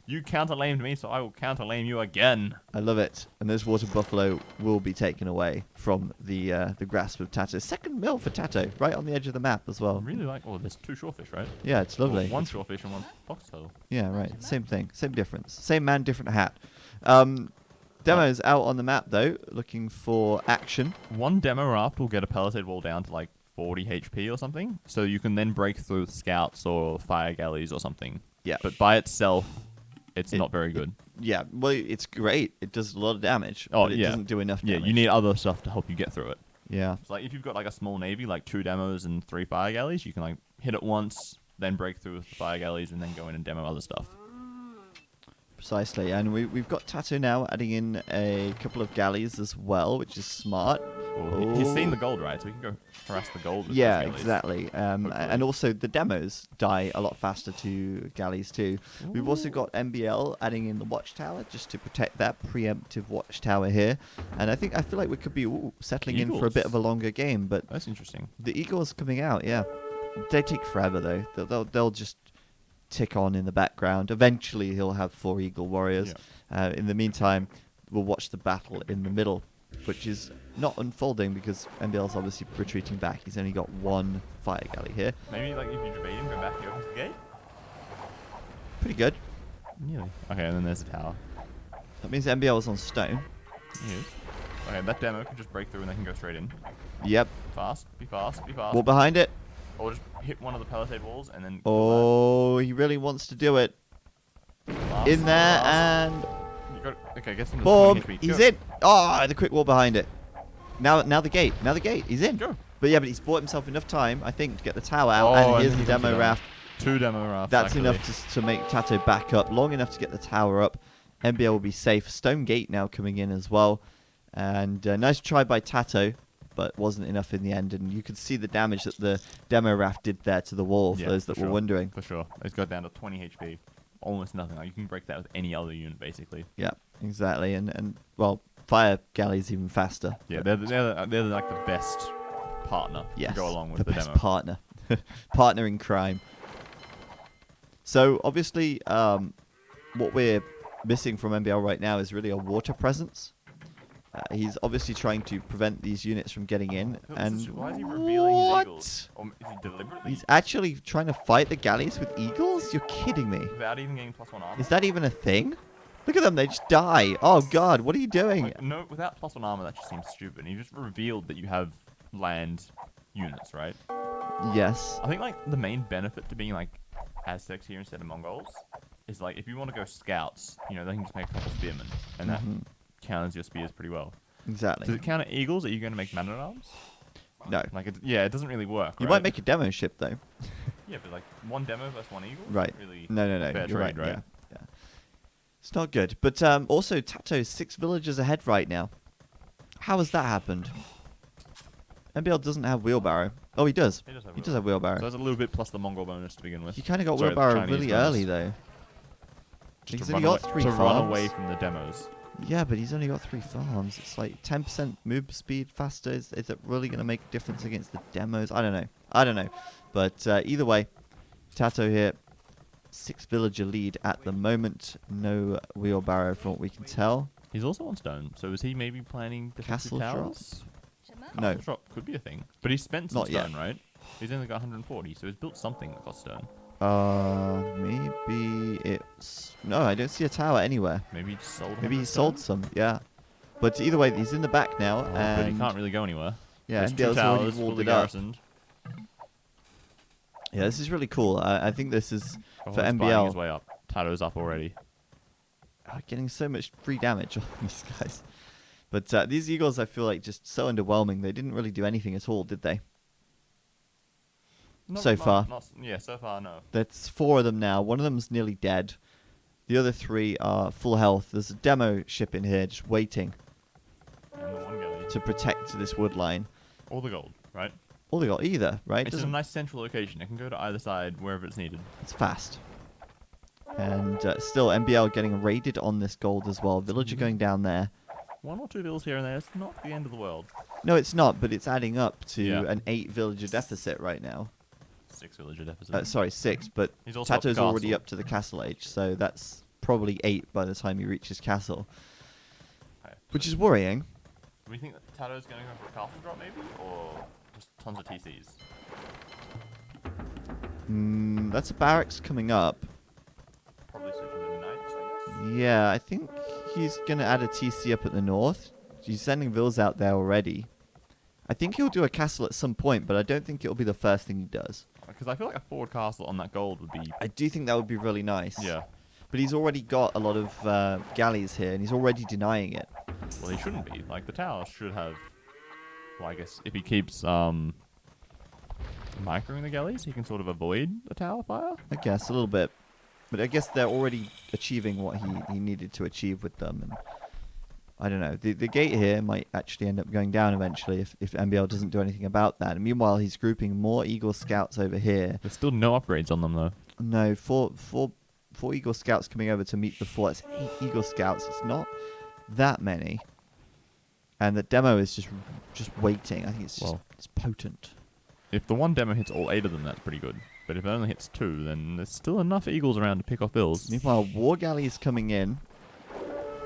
You counter-lamed me, so I will counter-lame you again. I love it. And this water buffalo will be taken away from the grasp of Tato. Second mill for Tato, right on the edge of the map as I well. really like... Oh, there's 2 shorefish, right? Yeah, it's lovely. Well, 1 shorefish and 1 fox turtle. Yeah, right. Same thing. Same difference. Same man, different hat. Demo's out on the map, though, looking for action. 1 demo raft will get a palisade wall down to like 40 HP or something. So you can then break through with scouts or fire galleys or something. Yeah. But by itself, it's not very good. Yeah, well, it's great. It does a lot of damage. Oh, but it yeah. doesn't do enough Yeah, damage. you need other stuff to help you get through it. Yeah. So like if you've got like a small navy, like 2 demos and 3 fire galleys, you can like hit it once, then break through with the fire galleys, and then go in and demo other stuff. Precisely. And we've got Tato now adding in a couple of galleys as well, which is smart. Well, he's seen the gold, right? So he can go harass the gold. With Yeah, those galleys. exactly. And also the demos die a lot faster to galleys too. We've also got MBL adding in the watchtower just to protect that preemptive watchtower here. And I feel like we could be settling in for a bit of a longer game, but That's interesting. the Eagles coming out, yeah. They take forever though. They'll just tick on in the background. Eventually he'll have 4 Eagle Warriors. In the meantime, we'll watch the battle in the middle, which is not unfolding because MBL's obviously retreating back. He's only got 1 fire galley here. Maybe like if you debate him, go back here opens the gate. Pretty good. Nearly. Okay, and then there's the tower. That means MBL is on stone. He is. Okay, that demo can just break through and they can go straight in. Yep. Fast, be fast, be fast. Wall behind it. Or just hit one of the palisade walls and then. Oh, he really wants to do it. Fast, In there fast. and You got, okay, get some. boom. He's in. Oh, the quick wall behind it. Now the gate. Now the gate. He's in. Go. But yeah, but he's bought himself enough time, I think, to get the tower out. Oh, and here's and the he got demo the raft. 2 demo rafts. That's actually. enough to make Tato back up. Long enough to get the tower up. NBL will be safe. Stone gate now coming in as well. And nice try by Tato, but wasn't enough in the end. And you could see the damage that the demo raft did there to the wall, for those that were wondering. For sure. It's got down to 20 HP. Almost nothing. Like, you can break that with any other unit, basically. Yeah, exactly. And well, fire galley's even faster. Yeah, they're like the best partner Yes, to go along with the the best demo. partner. Partner in crime. So, obviously, what we're missing from MBL right now is really a water presence. He's obviously trying to prevent these units from getting in. And Why is he revealing his what? eagles? Or is he deliberately? He's actually trying to fight the galleys with eagles? You're kidding me. Without even getting +1 armor? Is that even a thing? Look at them, they just die. Oh god, what are you doing? Like, no, without +1 armor, that just seems stupid. You just revealed that you have land units, right? Yes. I think like the main benefit to being like Aztecs here instead of Mongols is like if you want to go scouts, you know, they can just make a couple spearmen, and that counters your spears pretty well. Exactly. Does it counter eagles? Are you going to make man-at-arms? No. Like, it doesn't really work. You right? might make a demo ship though. Yeah, but like 1 demo versus 1 eagle. Right. Really No. fair You're trade, right. right? Yeah. It's not good. But also, Tato's 6 villagers ahead right now. How has that happened? MBL doesn't have wheelbarrow. Oh, he does. He does have wheelbarrow. So there's a little bit plus the Mongol bonus to begin with. He kind of got Sorry, the wheelbarrow Chinese really bonus. early though. Just He's to only run got away, 3 to farms. run away from the demos. Yeah, but he's only got 3 farms. It's like 10% move speed faster. Is it really going to make a difference against the demos? I don't know. But either way, Tato here, 6 villager lead at the moment. No wheelbarrow from what we can tell. He's also on stone, so is he maybe planning defensive Castle towers? No. Castle drop could be a thing. But he's spent some Not yet. stone, right? He's only got 140, so he's built something that costs stone. Maybe it's... No, I don't see a tower anywhere. Maybe he just sold. Maybe he 100 sold stone? some, yeah. But either way, he's in the back now, But and he can't really go anywhere. yeah, There's 2 NBL's already towers, walled fully it up. garrisoned. Yeah, this is really cool. I think this is Oh, for he's fighting MBL. his way up. Tato's up already. Getting so much free damage on these guys. But these eagles, I feel like, just so underwhelming. They didn't really do anything at all, did they? So far. Yeah, so far, no. That's 4 of them now. One of them's nearly dead. The other 3 are full health. There's a demo ship in here just waiting And the 1 galley. to protect this wood line. All the gold, right? All they got either, right? It's in a nice central location. It can go to either side wherever it's needed. It's fast. And still, MBL getting raided on this gold as well. Villager going down there. 1 or 2 villas here and there. It's not the end of the world. No, it's not, but it's adding up to Yeah. an 8 villager deficit right now. 6 villager deficit. Sorry, 6, but He's also up Tato's castle. already up to the castle age, so that's probably 8 by the time he reaches castle. Okay. Which is worrying. Do we think that Tato's going to go for a castle drop maybe? Or just tons of TCs? That's a barracks coming up. Probably switching to knights, I guess? Yeah, I think he's going to add a TC up at the north. He's sending vills out there already. I think he'll do a castle at some point, but I don't think it'll be the first thing he does. Because I feel like a forward castle on that gold would be... I do think that would be really nice. Yeah. But he's already got a lot of galleys here, and he's already denying it. Well, he shouldn't be. Like, the tower should have... Well, I guess if he keeps microing the galleys, he can sort of avoid the tower fire. I guess, a little bit. But I guess they're already achieving what he needed to achieve with them. And I don't know. The gate here might actually end up going down eventually if MBL doesn't do anything about that. And meanwhile, he's grouping more Eagle Scouts over here. There's still no upgrades on them, though. No, four Eagle Scouts coming over to meet the 4. It's 8 Eagle Scouts. It's not that many. And the demo is just waiting. I think it's just it's potent. If the 1 demo hits all 8 of them, that's pretty good. But if it only hits 2, then there's still enough eagles around to pick off bills. Meanwhile, War Galley is coming in.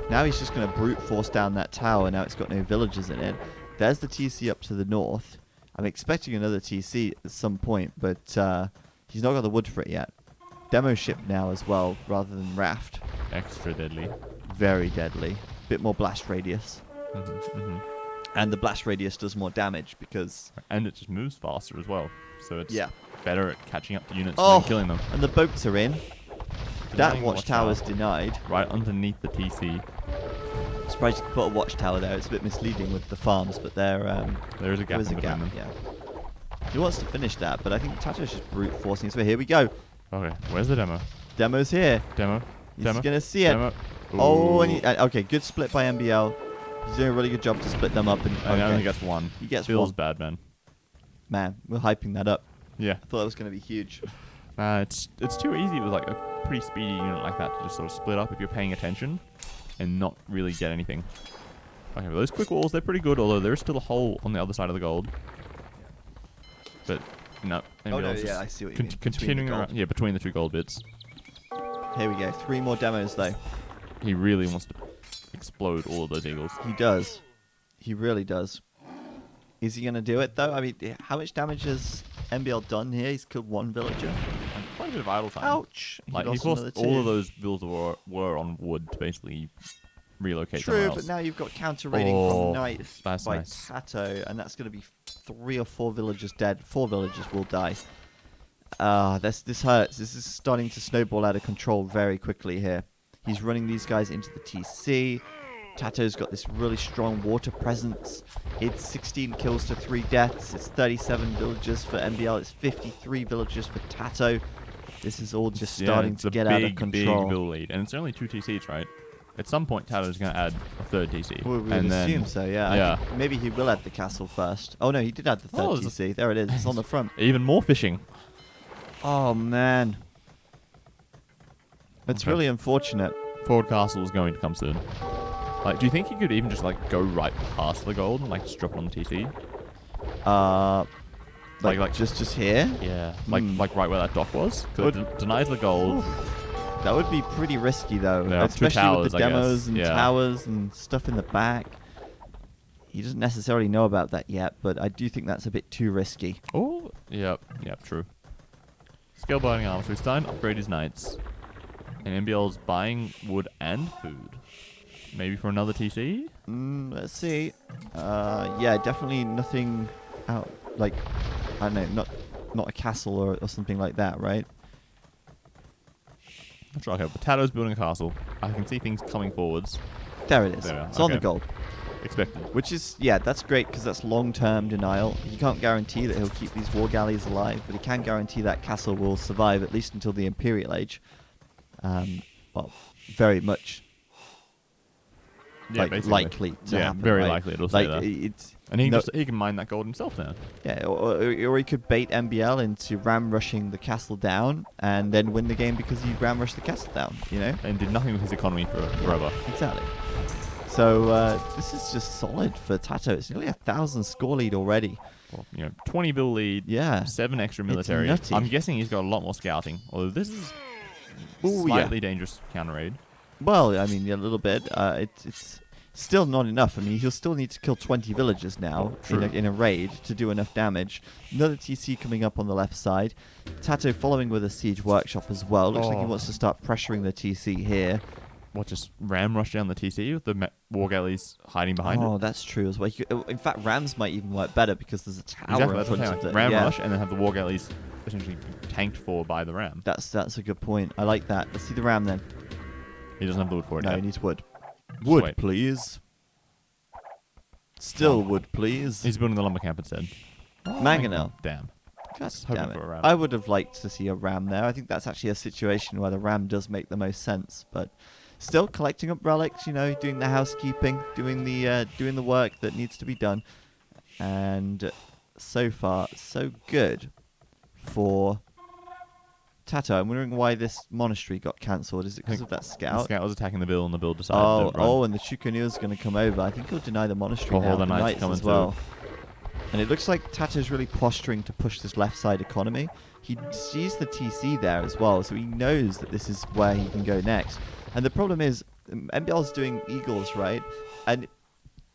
Now he's just going to brute force down that tower. Now it's got no villagers in it. There's the TC up to the north. I'm expecting another TC at some point, but he's not got the wood for it yet. Demo ship now as well, rather than raft. Extra deadly. very deadly. Bit more blast radius. And the blast radius does more damage because... And it just moves faster as well. So it's better at catching up to units Oh, and then killing them. and the boats are in. That Denying watchtower's denied. Right underneath the TC. Surprised you could put a watchtower there. It's a bit misleading with the farms, but there is a gap is a in gap. between them. Yeah. He wants to finish that, but I think Tato's just brute forcing his way. Here we go. Okay, where's the demo? Demo's here. Demo? He's Demo? gonna see it. Demo? Oh, and Ooh. okay, good split by MBL. He's doing a really good job to split them up. And I only okay, gets one. he gets Feels one. bad, man. Man, we're hyping that up. Yeah. I thought that was gonna be huge. It's too easy with like a pretty speedy unit like that to just sort of split up if you're paying attention and not really get anything. Okay, well, those quick walls, they're pretty good, although there is still a hole on the other side of the gold. But, no. Oh, no, just yeah, I see what you mean. Continuing Between the around, gold. yeah, between the two gold bits. Here we go. 3 more demos though. He really wants to explode all of those eagles. He does. He really does. Is he gonna do it though? I mean, how much damage has MBL done here? He's killed 1 villager. And quite a bit of idle time. Ouch! Like, he lost forced another all 2. of those villagers were on wood to basically relocate True, somewhere but else. now you've got counter raiding Oh, from Knight that's by nice. Tato, and that's going to be 3 or 4 villagers dead. 4 villagers will die. This hurts. This is starting to snowball out of control very quickly here. He's running these guys into the TC. Tato's got this really strong water presence. It's 16 kills to 3 deaths. It's 37 villagers for MBL. It's 53 villagers for Tato. This is all just starting it's to a get big, out of control. Big bill lead. And it's only 2 TCs, right? At some point, Tato's going to add a 3rd TC. We would and then, assume so, yeah. Yeah. I think maybe he will add the castle first. Oh no, he did add the 3rd TC. There it is. It's on the front. Even more fishing. Oh man. It's Okay. really unfortunate. Forward castle is going to come soon. Like, do you think he could even just, like, go right past the gold and, like, just drop it on the TC? Like just here? Yeah. Hmm. Like right where that dock was? Because it denies the gold. That would be pretty risky though, Yeah, 2 especially towers, with the I guess. demos and Yeah. towers and stuff in the back. He doesn't necessarily know about that yet, but I do think that's a bit too risky. Oh, yep, true. Scale buying armor. So he's starting to upgrade his knights. And MBL's buying wood and food. Maybe for another TC? Let's see. Yeah, definitely nothing out. Like, I don't know, not a castle or something like that, right? I'll try here. Potato's building a castle. I can see things coming forwards. There it is. There we are, It's on the okay. gold. Expected. Which is, yeah, that's great because that's long-term denial. He can't guarantee that he'll keep these war galleys alive, but he can guarantee that castle will survive at least until the Imperial Age. Well, very much Yeah, basically. likely to happen. very right? likely it'll say Like, that. it's And he, no- he can mine that gold himself now. yeah, or he could bait MBL into ram rushing the castle down and then win the game because he ram rushed the castle down. You know, And did nothing with his economy forever. exactly. So this is just solid for Tato. It's nearly 1,000 score lead already. Well, 20 bill lead. Yeah. 7 extra military. nutty. I'm guessing he's got a lot more scouting. Although this is Ooh, yeah. slightly dangerous counter raid. Well, I mean, yeah, a little bit. It's still not enough. I mean, he'll still need to kill 20 villagers now True. in a raid to do enough damage. Another TC coming up on the left side. Tato following with a siege workshop as well. Looks like he Oh. wants to start pressuring the TC here. What, just ram rush down the TC with the war galleys hiding behind Oh, it? that's true as well. In fact, rams might even work better because there's a tower Exactly, in that's what front I'm of saying. the Ram yeah. rush and then have the war galleys essentially tanked for by the ram. That's a good point. I like that. Let's see the ram then. He doesn't have the wood for it No, yet. he needs wood. Just Wood, wait. please. Still wood, please. He's building the lumber camp instead. Mangonel. Damn. God hoping damn it. for a ram. I would have liked to see a ram there. I think that's actually a situation where the ram does make the most sense. But still, collecting up relics, doing the housekeeping, doing the work that needs to be done. And so far, so good for Tato. I'm wondering why this monastery got cancelled. Is it because of that The scout? scout was attacking the bill and the bill decided to run. Oh, and the Chukanu's going to come over. I think he'll deny the monastery Oh, now. the knights knights coming as well. And it looks like Tato's really posturing to push this left side economy. He sees the TC there as well, so he knows that this is where he can go next. And the problem is, MBL's doing eagles, right? And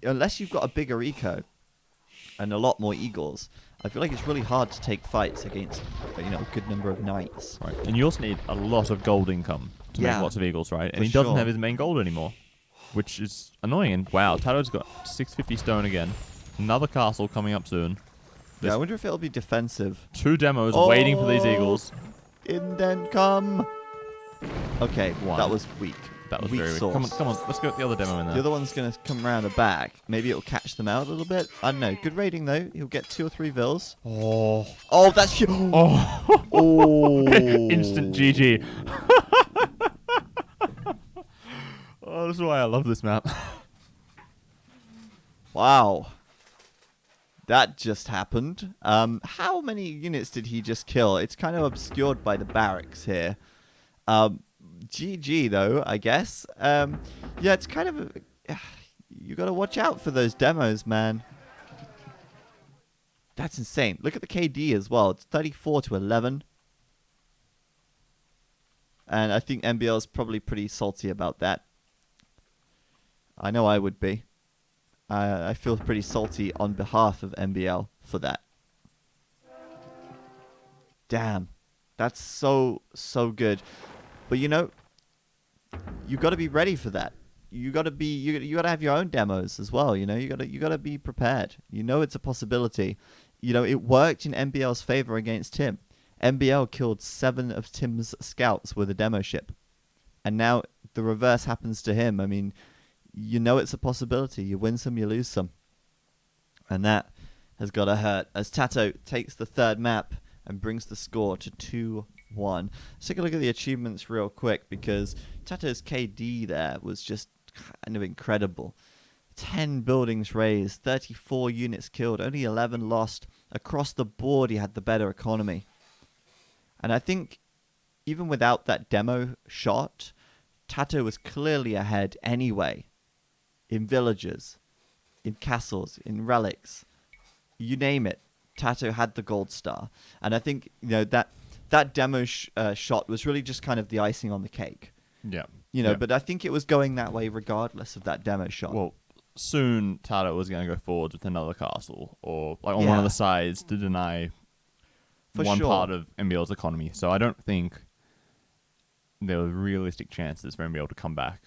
unless you've got a bigger eco and a lot more eagles, I feel like it's really hard to take fights against a good number of knights. Right. And you also need a lot of gold income to Yeah, make lots of eagles, right? And for he doesn't sure. have his main gold anymore. which is annoying. And wow, Tato's got 650 stone again. Another castle coming up soon. Yeah, I wonder if it'll be defensive. 2 demos waiting for these eagles. In then come. Okay, One. that was weak. That was weak very weak. sauce. Come on, let's get the other demo in there. The other one's going to come around the back. Maybe it'll catch them out a little bit. I don't know. Good rating, though. He'll get 2 or 3 vills. Oh. Oh, that's huge. Oh. Oh. Instant GG. Oh, this is why I love this map. Wow. That just happened. How many units did he just kill? It's kind of obscured by the barracks here. GG, though, I guess. Yeah, it's kind of... you got to watch out for those demos, man. That's insane. Look at the KD as well. It's 34 to 11. And I think MBL is probably pretty salty about that. I know I would be. I feel pretty salty on behalf of MBL for that. Damn. That's so good. But you know, you got to be ready for that. You got to have your own demos as well, you know? You got to be prepared. You know it's a possibility. You know, it worked in MBL's favor against Tim. MBL killed 7 of Tim's scouts with a demo ship. And now the reverse happens to him. I mean, you know it's a possibility. You win some, you lose some. And that has got to hurt. As Tato takes the 3rd map and brings the score to 2-1. Let's take a look at the achievements real quick, because Tato's KD there was just kind of incredible. 10 buildings razed, 34 units killed, only 11 lost. Across the board, he had the better economy. And I think even without that demo shot, Tato was clearly ahead anyway. In villages, in castles, in relics, you name it, Tato had the gold star. And I think, you know, that demo shot was really just kind of the icing on the cake. Yeah. You know, yeah. but I think it was going that way regardless of that demo shot. Well, soon Tato was going to go forward with another castle, or like on one of the sides to deny one part of MBL's economy. So I don't think there were realistic chances for MBL to come back.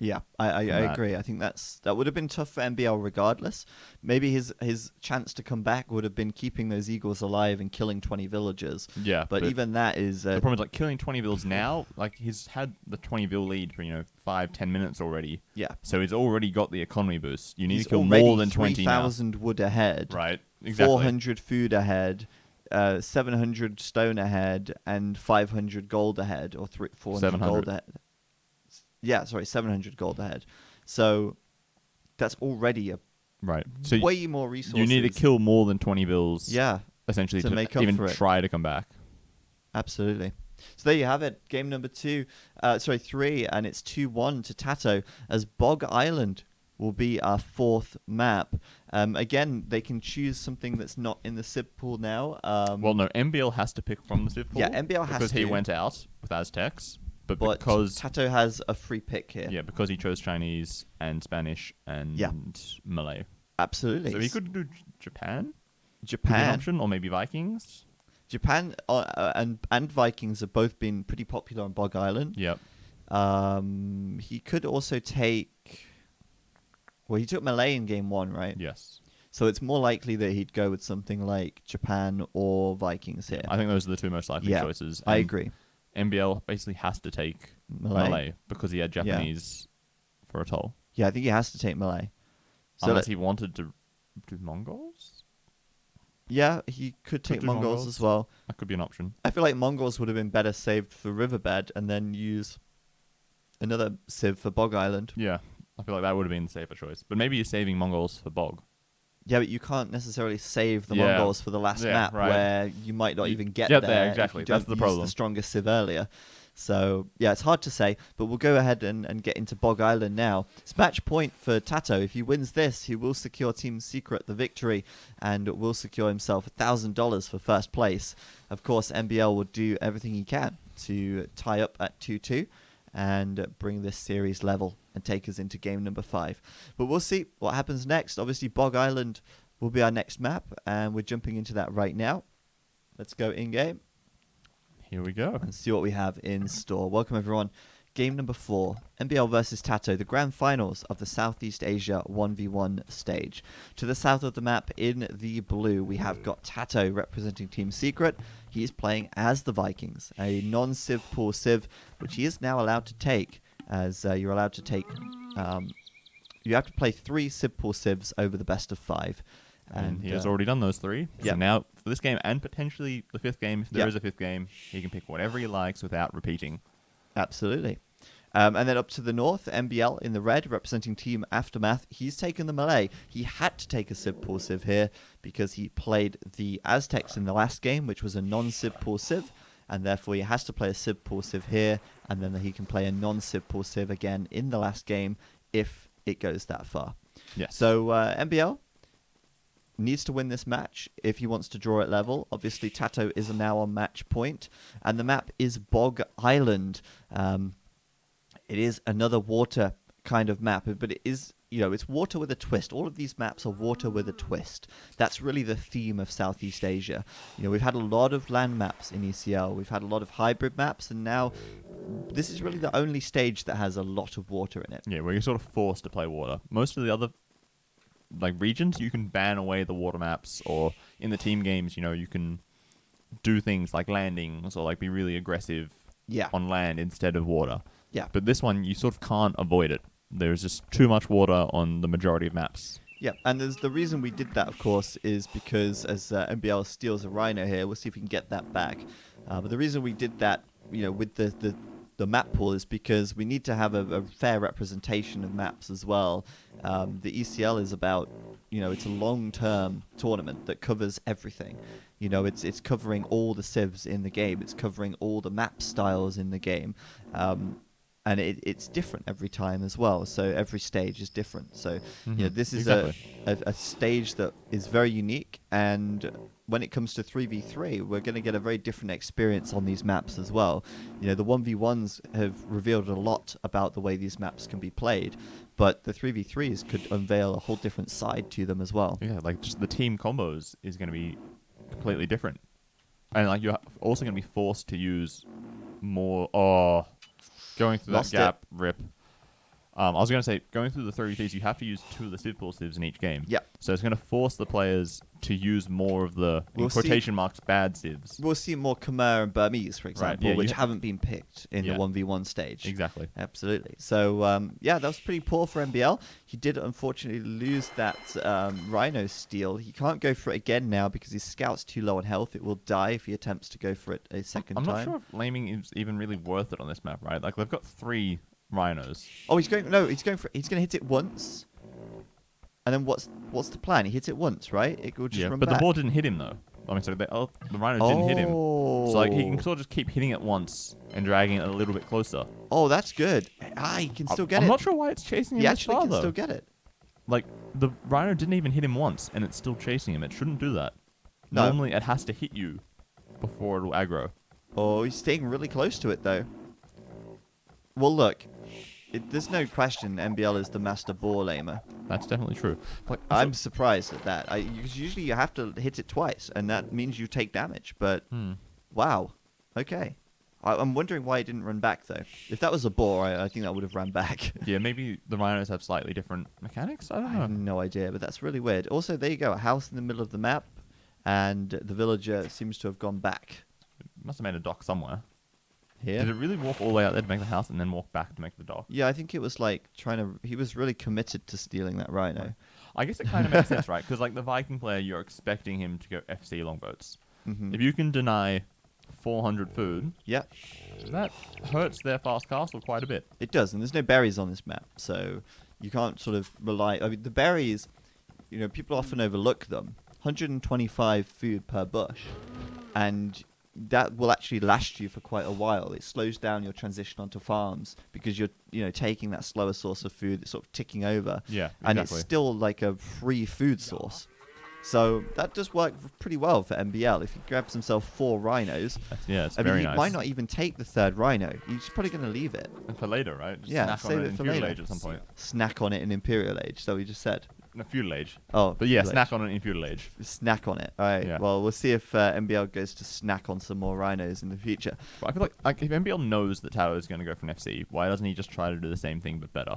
Yeah, I agree. I think that would have been tough for MBL regardless. Maybe his chance to come back would have been keeping those eagles alive and killing 20 villagers. Yeah, but even that is... the problem is, like, killing 20 vills now, like, he's had the 20 vill lead for, 5-10 minutes already. Yeah. So he's already got the economy boost. You need He's to kill more than 20 now. 3,000 wood ahead. Right, exactly. 400 food ahead. 700 stone ahead. And 500 gold ahead. Or 400 gold ahead. Yeah, sorry, 700 gold ahead. So that's already a So way more resources. You need to kill more than 20 vills. Yeah. Essentially to make up even for it. try to come back. Absolutely. So there you have it. Game number 3, and it's 2-1 to Tato, as Bog Island will be our 4th map. Again, they can choose something that's not in the SIB pool now. Well, no, MBL has to pick from the SIB pool. Yeah, MBL has to. Because he went out with Aztecs. But because Tato has a free pick here. Yeah, because he chose Chinese and Spanish and Malay. Absolutely. So he could do Japan? Japan. Could be an option, or maybe Vikings? Japan and Vikings have both been pretty popular on Bog Island. Yep. He could also take... Well, he took Malay in game 1, right? Yes. So it's more likely that he'd go with something like Japan or Vikings here. I think those are the 2 most likely choices. I agree. MBL basically has to take Malay because he had Japanese for Atoll. Yeah, I think he has to take Malay. So unless he wanted to do Mongols? Yeah, he could take Mongols as well. That could be an option. I feel like Mongols would have been better saved for Riverbed and then use another civ for Bog Island. Yeah, I feel like that would have been the safer choice. But maybe you're saving Mongols for Bog. Yeah, but you can't necessarily save the Mongols for the last map where you might not even get there. Exactly. That's the problem. The strongest civ earlier. So, yeah, it's hard to say, but we'll go ahead and get into Bog Island now. It's match point for Tato. If he wins this, he will secure Team Secret the victory and will secure himself $1,000 for first place. Of course, MBL will do everything he can to tie up at 2-2 and bring this series level and take us into game number 5. But we'll see what happens next. Obviously, Bog Island will be our next map, and we're jumping into that right now. Let's go in-game. Here we go. And see what we have in store. Welcome, everyone. Game number 4, NBL versus Tato, the grand finals of the Southeast Asia 1v1 stage. To the south of the map, in the blue, we have got Tato representing Team Secret. He is playing as the Vikings, a non-Civ pool Civ, which he is now allowed to take, as you're allowed to take... you have to play 3 Civ pool Civs over the best of 5. And he has already done those 3. Yeah. So now, for this game, and potentially the 5th game, if there Yep. is a 5th game, he can pick whatever he likes without repeating. Absolutely. And then up to the north, MBL in the red, representing Team Aftermath. He's taken the Malay. He had to take a Civ pool Civ here because he played the Aztecs in the last game, which was a non-Civ pool Civ, and therefore he has to play a Civ pool Civ here, and then he can play a non-Civ pool Civ again in the last game if it goes that far. Yes. So MBL needs to win this match if he wants to draw it level. Obviously, Tato is now on match point, and the map is Bog Island. It is another water kind of map, but it is, it's water with a twist. All of these maps are water with a twist. That's really the theme of Southeast Asia. We've had a lot of land maps in ECL. We've had a lot of hybrid maps, and now this is really the only stage that has a lot of water in it. Yeah, where you're sort of forced to play water. Most of the other regions, you can ban away the water maps, or in the team games, you can do things like landings or be really aggressive on land instead of water. Yeah. But this one, you sort of can't avoid it. There's just too much water on the majority of maps. Yeah, and the reason we did that, of course, is because as MBL steals a Rhino here, we'll see if we can get that back. But the reason we did that, with the map pool is because we need to have a fair representation of maps as well. The ECL is about, it's a long-term tournament that covers everything. It's covering all the civs in the game. It's covering all the map styles in the game. And it's different every time as well. So every stage is different. So, this is a stage that is very unique. And when it comes to 3v3, we're going to get a very different experience on these maps as well. The 1v1s have revealed a lot about the way these maps can be played. But the 3v3s could unveil a whole different side to them as well. Yeah, just the team combos is going to be completely different. And you're also going to be forced to use more... Going through that gap, rip. I was going to say, going through the 3v3s, you have to use 2 of the Civ pool Civs in each game. Yep. So it's going to force the players to use more of the, in quotation marks, bad Civs. We'll see more Khmer and Burmese, for example, which haven't been picked in the 1v1 stage. Exactly. Absolutely. So, that was pretty poor for MBL. He did, unfortunately, lose that Rhino steal. He can't go for it again now because his scout's too low on health. It will die if he attempts to go for it a second time. I'm not sure if laming is even really worth it on this map, right? They've got 3 Rhinos. Oh, he's going to hit it once. And then what's the plan? He hits it once, right? It will just run but back. the ball didn't hit him, though. The Rhino didn't hit him. So, he can sort of just keep hitting it once and dragging it a little bit closer. Oh, that's good. He can still get it. I'm not sure why it's chasing him He this actually far, can though. still get it. The Rhino didn't even hit him once, and it's still chasing him. It shouldn't do that. No. Normally, it has to hit you before it'll aggro. Oh, he's staying really close to it, though. Well, look. There's no question MBL is the master ball aimer. That's definitely true. I'm surprised at that. Because usually you have to hit it twice, and that means you take damage. But, wow. Okay. I'm wondering why it didn't run back, though. If that was a boar, I think that would have ran back. Yeah, maybe the Rhinos have slightly different mechanics? I don't know. I have no idea, but that's really weird. Also, there you go. A house in the middle of the map, and the villager seems to have gone back. Must have made a dock somewhere. Here? Did it really walk all the way out there to make the house and then walk back to make the dock? Yeah, I think it was he was really committed to stealing that Rhino. I guess it kind of makes sense, right? Because the Viking player, you're expecting him to go FC longboats. Mm-hmm. If you can deny 400 food, that hurts their fast castle quite a bit. It does, and there's no berries on this map, so you can't sort of rely... I mean, the berries, people often overlook them. 125 food per bush, and that will actually last you for quite a while. It slows down your transition onto farms because you're taking that slower source of food that's sort of ticking over. Yeah, exactly. And it's still like a free food source. So that does work pretty well for MBL. If he grabs himself 4 rhinos, it's very nice. He might not even take the 3rd rhino. He's probably going to leave it. And for later, right? Just Yeah, snack save on it for Imperial later. Age at some point. Snack on it in Imperial Age, so he just said. No, feudal age. Oh, But yeah, feudal snack on it in feudal age. snack on it. All right. Yeah. Well, we'll see if MBL goes to snack on some more rhinos in the future. But I feel like if MBL knows that Tato is going to go for an FC, why doesn't he just try to do the same thing but better?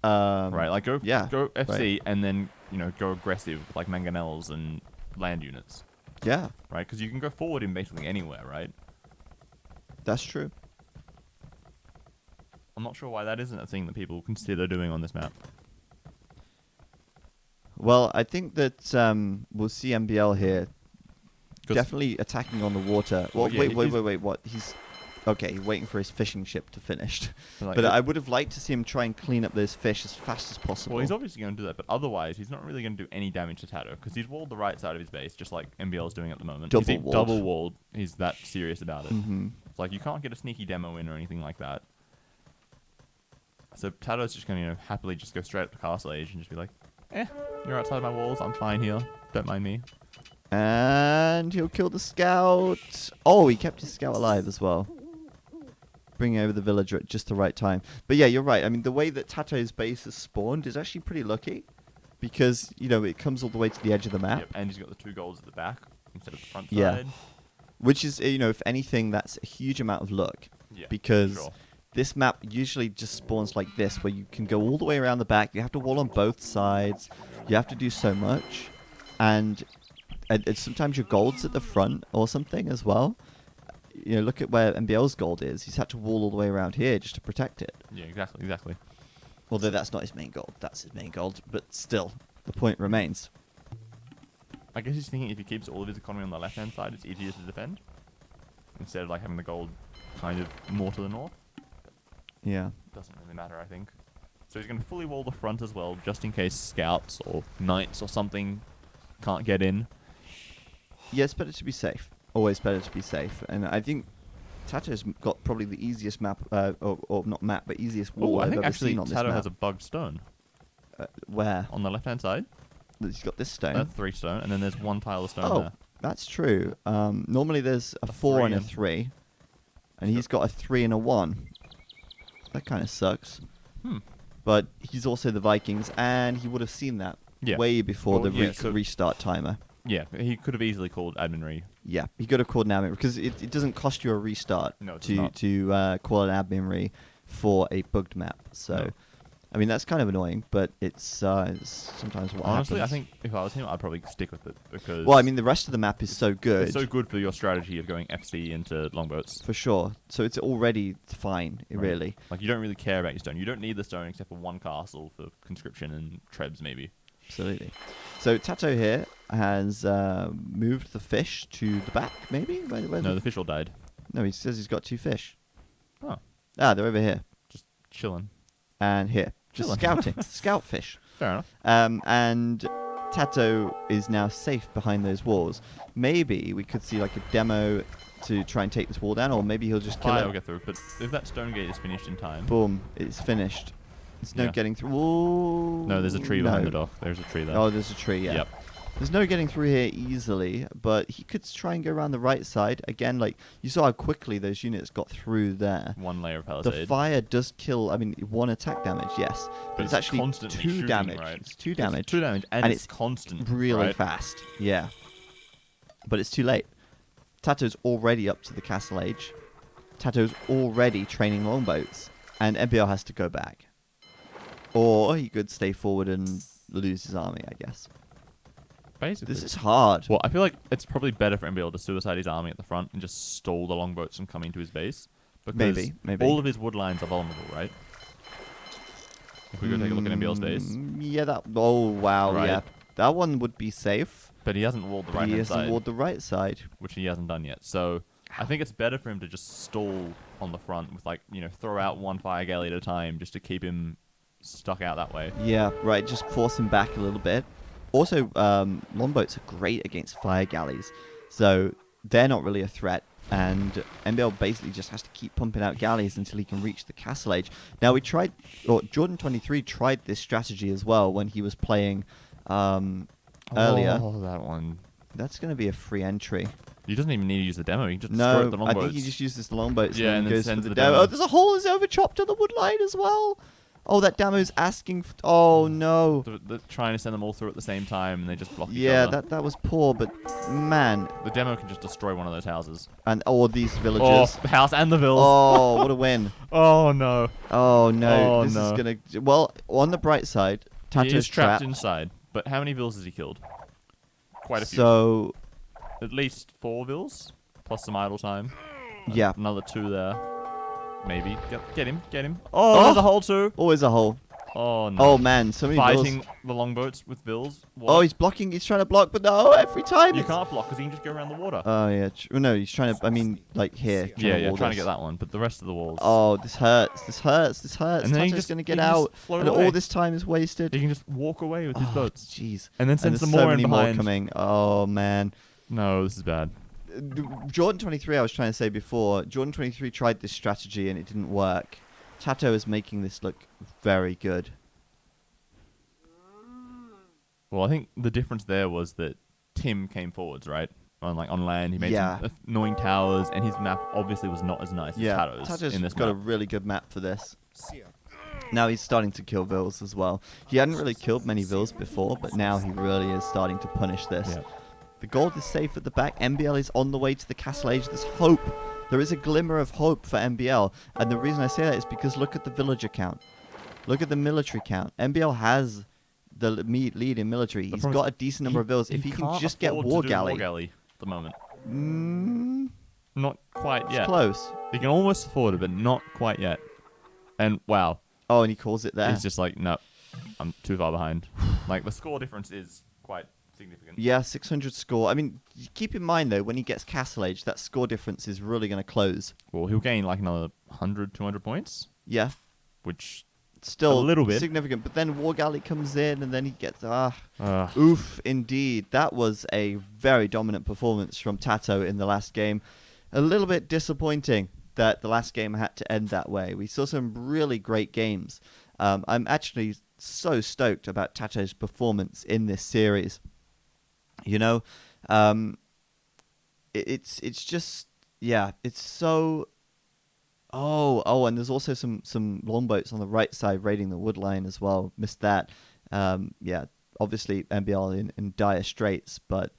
Right, like go FC right. and then go aggressive with like mangonels and land units. Yeah, Right, because you can go forward in basically anywhere, right? that's true. I'm not sure why that isn't a thing that people consider doing on this map. Well, I think that we'll see MBL here 'Cause- definitely attacking on the water. Well, Well, yeah, wait. What? He's okay. Waiting for his fishing ship to finish. Like, But I would have liked to see him try and clean up those fish as fast as possible. well, he's obviously going to do that, but otherwise he's not really going to do any damage to Tato because he's walled the right side of his base, just like MBL is doing at the moment. He's Double-walled. double walled. He's that serious about it. Mm-hmm. It's like you can't get a sneaky demo in or anything like that. So Tato's just going to happily just go straight up to Castle Age and just be like, you're outside my walls. I'm fine here. Don't mind me. And he'll kill the scout. Oh, he kept his scout alive as well. Bringing over the villager at just the right time. But yeah, you're right. I mean, the way that Tato's base is spawned is actually pretty lucky. Because, it comes all the way to the edge of the map. Yep, and he's got the 2 goals at the back instead of the front Yeah. side. Which is, if anything, that's a huge amount of luck. Yeah, Because sure. this map usually just spawns like this, where you can go all the way around the back. You have to wall on both sides. You have to do so much. And sometimes your gold's at the front or something as well. Look at where MBL's gold is. He's had to wall all the way around here just to protect it. Yeah, exactly. Although that's not his main gold. That's his main gold. But still, the point remains. I guess he's thinking if he keeps all of his economy on the left-hand side, it's easier to defend. Instead of like having the gold kind of more to the north. Yeah. Doesn't really matter, I think. So he's going to fully wall the front as well, just in case scouts or knights or something can't get in. Yeah, it's better to be safe. Always better to be safe. And I think Tato's got probably the easiest map, or not map, but easiest wall I I've think ever actually seen on this Tato map. has a bugged stone Where? on the left-hand side. He's got this stone. 3 stone, and then there's 1 tile of stone Oh, there. that's true. Normally there's a 4 3 and a and- 3. And he's got a 3 and a 1. That kind of sucks. But he's also the Vikings, and he would have seen that Yeah. way before Well, the yeah, so- restart timer. Yeah, he could have easily called admin re. Yeah, he could have called an admin because it doesn't cost you a restart No, it does to not. call an admin re for a bugged map. So, No. I mean that's kind of annoying, but it's sometimes what Honestly, happens. I think if I was him, I'd probably stick with it because. Well, I mean the rest of the map is so good. it's so good for your strategy of going FC into longboats. For sure. So it's already fine, Right. really. Like you don't really care about your stone. You don't need the stone except for 1 castle for conscription and trebs maybe. Absolutely. So Tato here has moved the fish to the back, maybe? Where No, the fish all died. No, he says he's got 2 fish. Oh, Ah, they're over here. just chilling. And here. Just Chilling. scouting. Scout fish. Fair enough. And Tato is now safe behind those walls. Maybe we could see like a demo to try and take this wall down, or maybe he'll just kill Fire will it. get through, but if that stone gate is finished in time. Boom, it's finished. There's no Yeah. getting through. Ooh, No, there's a tree behind the dock. There's a tree there. Oh, there's a tree, yeah. Yep. There's no getting through here easily, but he could try and go around the right side. Again, like, you saw how quickly those units got through there. 1 layer of The palisade. fire does kill, 1 attack damage, yes. But it's actually constantly 2 shooting, damage. Right? It's 2 damage. It's 2 damage, and, and it's it's constant. really right? fast. Yeah. But it's too late. Tato's already up to the castle age. Tato's already training longboats. And MBL has to go back. Or he could stay forward and lose his army, I guess. Basically. This is hard. Well, I feel like it's probably better for MBL to suicide his army at the front and just stall the longboats from coming to his base. Because Maybe. all of his wood lines are vulnerable, right? If we go take a look at MBL's base. Yeah, that... Oh, wow, Right. yeah. That one would be safe. But he hasn't walled the But right he hand hasn't side, walled the right side. which he hasn't done yet. So I think it's better for him to just stall on the front with, like, throw out 1 fire galley at a time just to keep him stuck out that way. Yeah, right. Just force him back a little bit. Also, longboats are great against fire galleys. So they're not really a threat. And MBL basically just has to keep pumping out galleys until he can reach the castle age. Now, Jordan23 tried this strategy as well when he was playing earlier. Oh, that one. That's going to be a free entry. He doesn't even need to use the demo. He can just destroy No, the I longboats. think he just uses the longboats Yeah, and and then goes for sends the the demo. demo. Oh, there's a hole is over chopped to the wood line as well. Oh, that demo's asking. Oh no. They're trying to send them all through at the same time, and they just block each Yeah, other. that was poor, but man, The demo can just destroy one of those houses. and all these Oh, villages. the house and the villas. Oh, what a win! Oh no. Oh no, Oh, this is no. gonna. Well, on the bright side, He Tato's is trapped inside. But how many vills has he killed? Quite a few. So At least 4 vills, plus some idle time. yeah, Another 2 there. Maybe. Get him. Oh, there's a hole too. always a hole. Oh no. Oh man, so many vills. Fighting the longboats with vills. What? Oh, he's blocking. He's trying to block, but no, every time. You it's- can't block because he can just go around the water. Oh yeah, no, he's trying to. I mean, like here. yeah, wall trying to this. get that one, but the rest of the walls. Oh, this hurts. This hurts. And then he Tato's just- gonna he get can just out, float and away. all this time is wasted. He can just walk away with his Oh, boats. jeez. And then And send there's some so more many in more behind. coming. Oh man. No, this is bad. Jordan 23, I was trying to say before. Jordan 23 tried this strategy and it didn't work. Tato is making this look very good. Well, I think the difference there was that Tim came forwards, right? On land, he made Yeah. some annoying towers, and his map obviously was not as nice as Tato's in this got a map. really good map for this. Now he's starting to kill vills as well. He hadn't really killed many vills before, but now he really is starting to punish this. Yeah. The gold is safe at the back. MBL is on the way to the Castle Age. There's hope. There is a glimmer of hope for MBL. And the reason I say that is because look at the villager count. Look at the military count. MBL has the lead in military. He's problem got a decent number of vills. If he can can't just get afford to War do Galley. War Galley at the moment. Mm, Not quite it's yet. close. He can almost afford it, but not quite yet. And wow, Oh, and he calls it there. he's just like, no, I'm too far behind. Like the score difference is quite significant. Yeah, 600 score. I mean, keep in mind, though, when he gets Castle Age, that score difference is really going to close. Well, he'll gain like another 100, 200 points, Yeah, which still A little bit. significant. But then War Galley comes in, and then he gets... uh, Oof, indeed. That was a very dominant performance from Tato in the last game. A little bit disappointing that the last game had to end that way. We saw some really great games. I'm actually so stoked about Tato's performance in this series. You know, it's just, yeah, it's so... Oh, and there's also some longboats on the right side raiding the wood line as well. Missed that. Yeah, obviously MBL in dire straits, but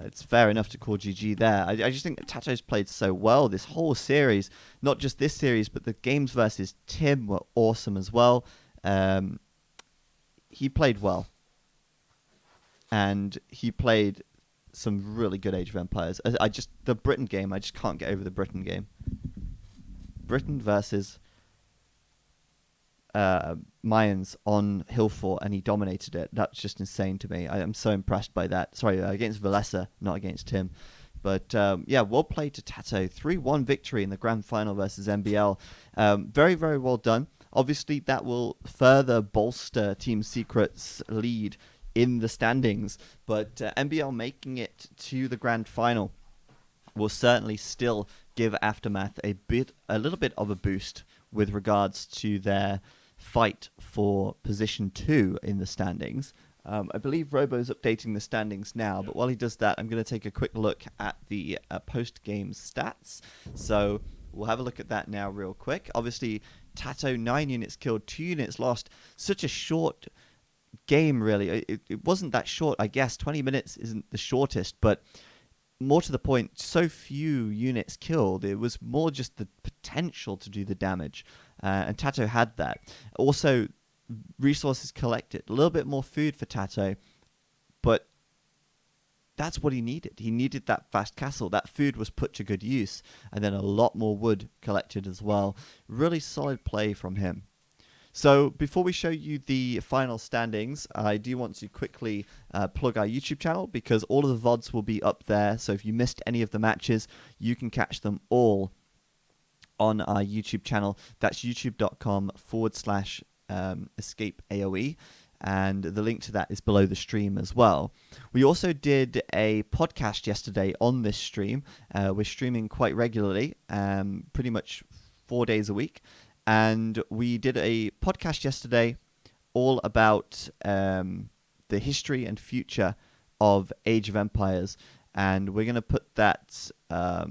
it's fair enough to call GG there. I just think that Tato's played so well this whole series. Not just this series, but the games versus Tim were awesome as well. He played well. And he played some really good Age of Empires. The Britain game, I just can't get over the Britain game. Britain versus Mayans on Hillfort, and he dominated it. That's just insane to me. I am so impressed by that. Sorry, against Valessa, not against him. But yeah, well played to Tato. 3-1 victory in the grand final versus MBL. Very, very well done. Obviously, that will further bolster Team Secret's lead in the standings. But MBL making it to the grand final will certainly still give Aftermath a little bit of a boost with regards to their fight for position 2 in the standings. I believe Robo's updating the standings now, but while he does that, I'm going to take a quick look at the post-game stats. So we'll have a look at that now real quick. Obviously, Tato, 9 units killed, 2 units lost. Such a short game, really. It wasn't that short, I guess. 20 minutes isn't the shortest, but more to the point, so few units killed. It was more just the potential to do the damage. And Tato had that. Also, resources collected. A little bit more food for Tato, but that's what he needed. He needed that fast castle. That food was put to good use, and then a lot more wood collected as well. Really solid play from him. So before we show you the final standings, I do want to quickly plug our YouTube channel, because all of the VODs will be up there. So if you missed any of the matches, you can catch them all on our YouTube channel. That's youtube.com/EscapeAoE. And the link to that is below the stream as well. We also did a podcast yesterday on this stream. We're streaming quite regularly, pretty much 4 days a week. And we did a podcast yesterday all about the history and future of Age of Empires. And we're going to put that, we're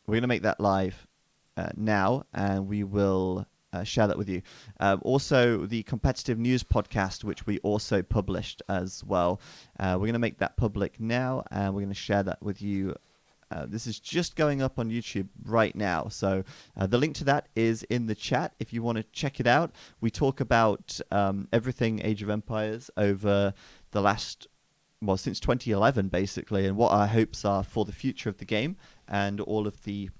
going to make that live now. And we will share that with you. Also, the competitive news podcast, which we also published as well. We're going to make that public now, and we're going to share that with you. This is just going up on YouTube right now. So the link to that is in the chat if you want to check it out. We talk about everything Age of Empires over the last, well, since 2011, basically, and what our hopes are for the future of the game and all of the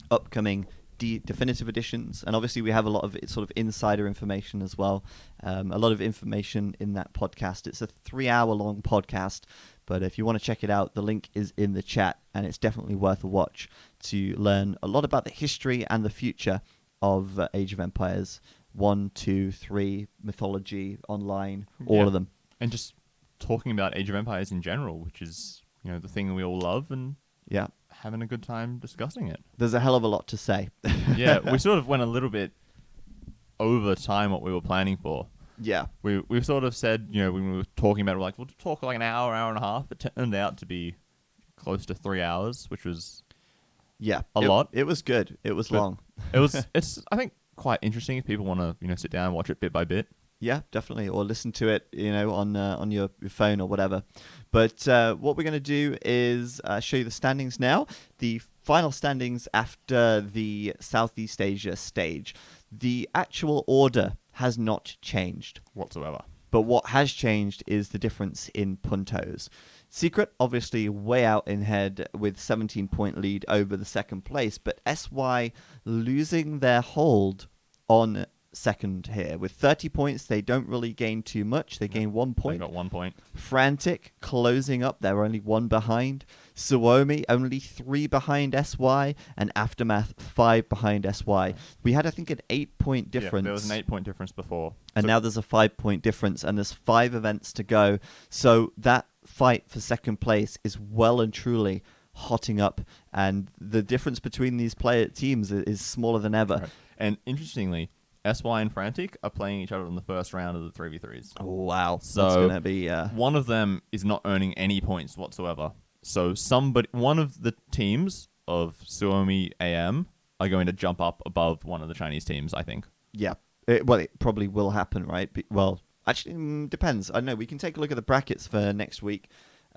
upcoming definitive editions. And obviously we have a lot of sort of insider information as well, a lot of information in that podcast. It's a 3-hour long podcast, but if you want to check it out, the link is in the chat, and it's definitely worth a watch to learn a lot about the history and the future of Age of Empires 1, 2, 3, mythology, online, all of them. And just talking about Age of Empires in general, which is, you know, the thing we all love, and yeah, having a good time discussing it. There's a hell of a lot to say. Yeah, we sort of went a little bit over time what we were planning for. Yeah. We sort of said, you know, when we were talking about it, we're like, we'll talk like an hour and a half. It turned out to be close to 3 hours, which was a lot. It was good. It was long. It's I think quite interesting if people want to, you know, sit down and watch it bit by bit. Yeah, definitely. Or listen to it, you know, on your phone or whatever. But what we're going to do is show you the standings now. The final standings after the Southeast Asia stage. The actual order has not changed Whatsoever. But what has changed is the difference in puntos. Secret, obviously, way out in head with 17-point lead over the second place. But SY losing their hold on second here. With 30 points, they don't really gain too much. They gain 1 point. They got 1 point. Frantic closing up. They're only 1 behind. Suomi only 3 behind SY. And Aftermath 5 behind SY. We had, I think, an 8-point difference. Yeah, there was an 8-point difference before. And now there's a 5-point difference. And there's 5 events to go. So that fight for second place is well and truly hotting up. And the difference between these teams is smaller than ever. Right. And interestingly, SY and Frantic are playing each other in the first round of the 3v3s. Oh, wow. So that's going to be... one of them is not earning any points whatsoever. So one of the teams of Suomi AM are going to jump up above one of the Chinese teams, I think. Yeah. It probably will happen, right? Well, actually, depends. I don't know. We can take a look at the brackets for next week.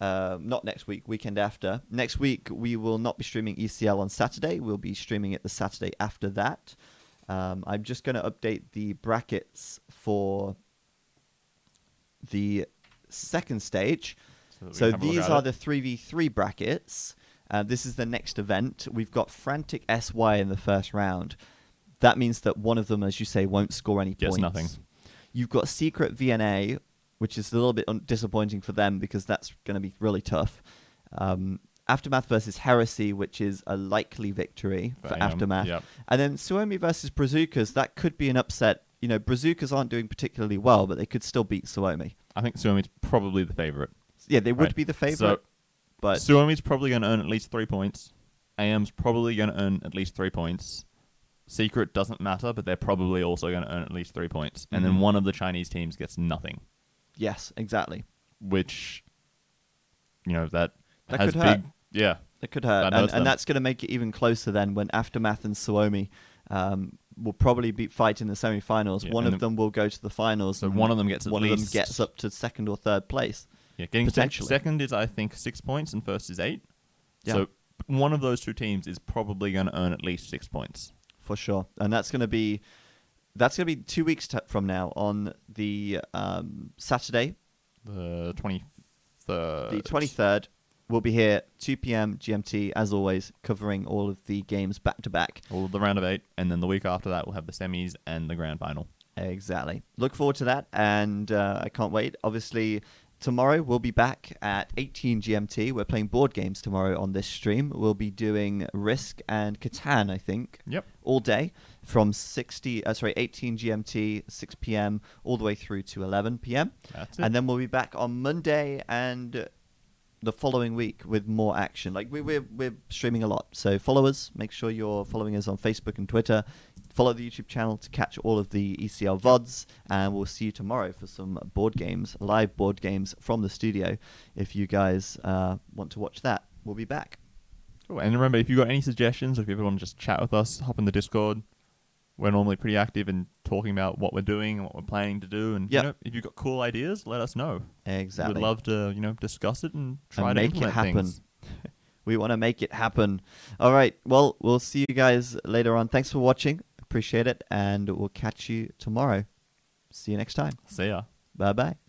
Not next week, weekend after. Next week, we will not be streaming ECL on Saturday. We'll be streaming it the Saturday after that. I'm just going to update the brackets for the second stage. So these are the 3v3 brackets. This is the next event. We've got Frantic SY in the first round. That means that one of them, as you say, won't score any points. Nothing. You've got Secret VNA, which is a little bit disappointing for them because that's going to be really tough. Aftermath versus Heresy, which is a likely victory for Aftermath. Yep. And then Suomi versus Brazucas, that could be an upset. You know, Brazucas aren't doing particularly well, but they could still beat Suomi. I think Suomi's probably the favorite. Yeah, they would be the favorite. So, but Suomi's probably going to earn at least 3 points. AM's probably going to earn at least 3 points. Secret doesn't matter, but they're probably also going to earn at least 3 points. And then one of the Chinese teams gets nothing. Yes, exactly. Which, you know, that has could hurt. Yeah. That could hurt. And that's going to make it even closer then when Aftermath and Suomi will probably be fighting the semi-finals. Yeah, one of them will go to the finals. So one of them gets one of them gets up to second or third place. Yeah, getting second is, I think, 6 points and first is 8. Yeah. So one of those two teams is probably going to earn at least 6 points. For sure. And that's going to be 2 weeks from now on the Saturday. The 23rd. The 23rd. We'll be here 2 p.m. GMT, as always, covering all of the games back-to-back. All of the round of 8, and then the week after that, we'll have the semis and the grand final. Exactly. Look forward to that, and I can't wait. Obviously, tomorrow we'll be back at 18 GMT. We're playing board games tomorrow on this stream. We'll be doing Risk and Catan, I think. Yep. All day from 18 GMT, 6 p.m. all the way through to 11 p.m. That's it. And then we'll be back on Monday and the following week with more action. Like we're streaming a lot, so follow us. Make sure you're following us on Facebook and Twitter. Follow the YouTube channel to catch all of the ECL VODs, and we'll see you tomorrow for some board games, live board games from the studio. If you guys want to watch that, we'll be back. Cool. And remember, if you've got any suggestions, or if you ever want to just chat with us, hop in the Discord. we're normally pretty active in talking about what we're doing and what we're planning to do. And Yep. you know, if you've got cool ideas, let us know. Exactly. We'd love to, discuss it and try And to make it implement happen. things. We want to make it happen. All right. Well, we'll see you guys later on. Thanks for watching. Appreciate it. And we'll catch you tomorrow. See you next time. See ya. Bye-bye.